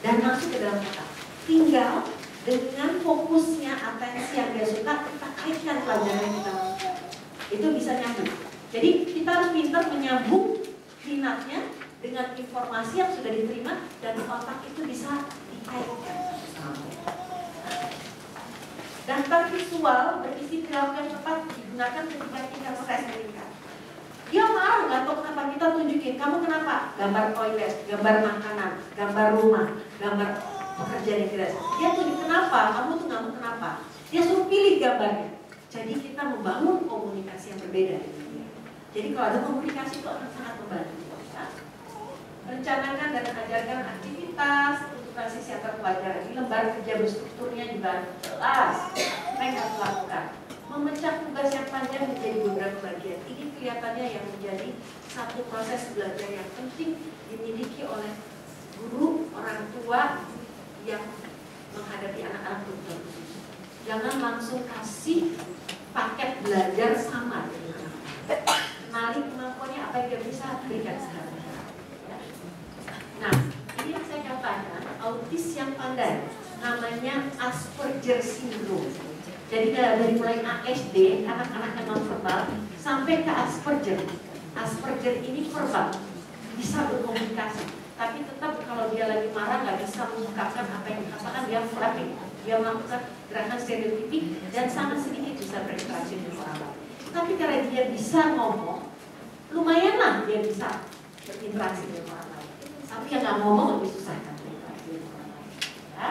Dan masuk ke dalam otak. Tinggal dengan fokusnya atensi yang dia suka, kita kaitkan pelajaran yang kita masukkan. Itu bisa nyambung. Jadi kita harus pintar menyambung minatnya dengan informasi yang sudah diterima, dan otak itu bisa dikaitkan. Daftar visual berisi perilaku yang tepat digunakan ketika tingkat stres meningkat. Dia marah, nggak tahu kenapa, kita tunjukin, kamu kenapa? Gambar toilet, gambar makanan, gambar rumah, gambar pekerjaan yang tidak. Dia tunjuk kenapa, kamu tuh nggak mau kenapa. Dia suruh pilih gambarnya. Jadi kita membangun komunikasi yang berbeda. Jadi kalau ada komunikasi itu akan sangat membantu. Ya. Rencanakan dan ajarkan aktivitas untuk transisi antar pelajaran. Di lembar kerja berstrukturnya juga jelas apa yang harus dilakukan. Memecah tugas yang panjang menjadi beberapa bagian. Ini kelihatannya yang menjadi satu proses belajar yang penting dimiliki oleh guru, orang tua yang menghadapi anak-anak berkebutuhan khusus. Jangan langsung kasih paket belajar sama dengan anak. Kenali kemampuannya, apa yang dia bisa berikan sekarang. Ya. Nah, ini yang saya katakan autis yang pandai, namanya Asperger syndrome. Jadi dari mulai ASD, anak-anak yang non-verbal, sampai ke Asperger. Asperger ini verbal, bisa berkomunikasi, tapi tetap kalau dia lagi marah nggak bisa mengungkapkan apa yang dikatakan, dia flapping, dia melakukan gerakan stereotipik dan sangat sedikit bisa berinteraksi dengan orang lain. Tapi karena dia bisa ngomong, lumayan lah dia bisa berinteraksi dengan orang lain. Tapi yang nggak ngomong lebih susah kan berinteraksi dengan orang lain. Ya.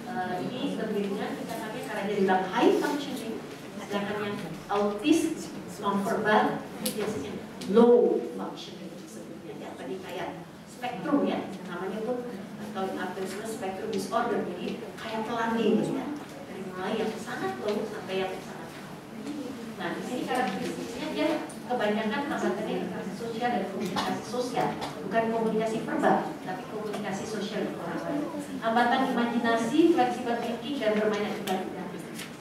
Nah, ini lebihnya kita namanya karena dia bilang high functioning, sedangkan yang autis non-verbal itu biasanya low functioning sebetulnya. Ya, tadi kayak spektrum ya, namanya pun atau autism spectrum disorder, jadi kayak pelangi gitu ya, dari mulai yang sangat low sampai yang sangat high. Nah, di sini karakteristiknya dia kebanyakan hambatannya interaksi sosial dan komunikasi sosial, bukan komunikasi verbal, tapi komunikasi sosial dengan orang lain. Hambatan imajinasi, fleksibel thinking, dan bermain akibat.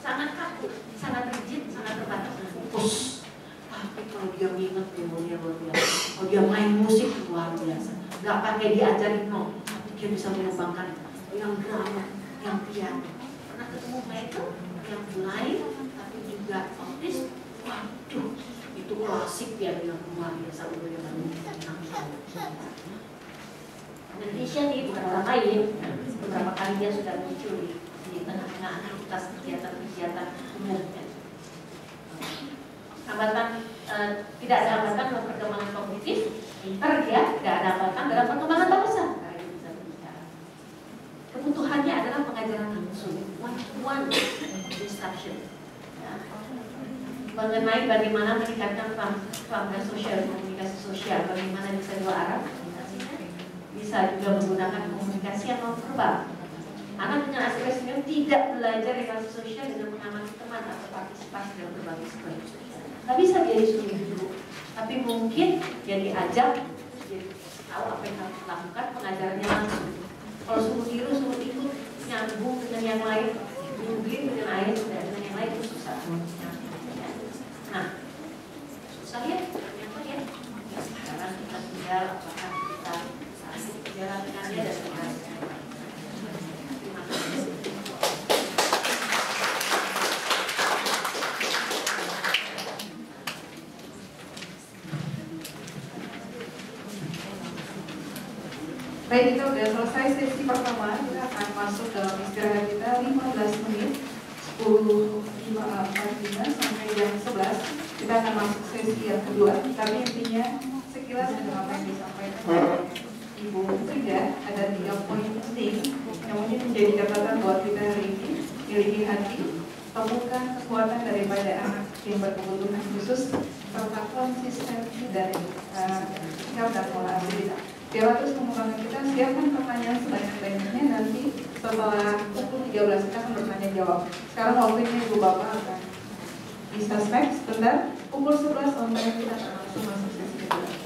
Sangat kaku, sangat rigid, sangat terbatas dan fokus. Tapi kalau dia mengingat memorinya luar biasa, kalau dia main musik luar biasa, nggak pakai diajarin no, tapi dia bisa mengembangkan yang drama, yang piano. Pernah ketemu Michael yang blind tapi juga autis, waduh, itu klasik dia bilang luar biasa udah yang Indonesia nih bukan orang lain. Beberapa kali dia sudah muncul di tengah-tengah aktivitas kegiatan-kegiatan umum. Hambatan tidak ada hambatan dalam perkembangan kognitif, pintar dia, tidak ada hambatan dalam perkembangan bahasa. Karena dia bisa berbicara. Kebutuhannya adalah pengajaran langsung, one-to-one, mengenai bagaimana meningkatkan keterampilan sosial, komunikasi sosial, bagaimana bisa dua arah komunikasinya, bisa juga menggunakan komunikasi yang non verbal. Anak dengan Asperger tidak belajar relasi sosial dengan mengamati teman atau partisipasi dalam berbagai situasi sosial. Nggak bisa dia disuruh dulu, tapi mungkin dia diajak, dia tahu apa yang harus dilakukan, pengajarannya langsung. Kalau suruh tiru, suruh ikut, nyambung dengan yang lain, nyambung dengan ayah, dengan yang lain itu susah. Nah, susah ya, ternyata ya. Sekarang kita tinggal apakah kita berjalan dengan dia dan sebagainya. Terima kasih. Baik, kita sudah selesai sesi pertama. Kita akan masuk dalam istirahat kita 15 menit, 10.45 sampai jam 11. Kita akan masuk sesi yang kedua. Tapi intinya sekilas dengan apa yang disampaikan oleh Ibu Frida, ada 3 poin penting yang mungkin menjadi catatan buat kita hari ini. Miliki hati, temukan kekuatan daripada anak yang berkebutuhan khusus, serta konsistensi dari sikap dan pola asuh kita. Dewa terus mengembangkan kita, siapkan pertanyaan sebanyak-banyaknya. Nanti setelah pukul 13 kita akan bertanya jawab. Sekarang waktunya Ibu Bapak akan di suspek sebentar. Pukul 11 on time kita akan langsung masuk sesi kedua.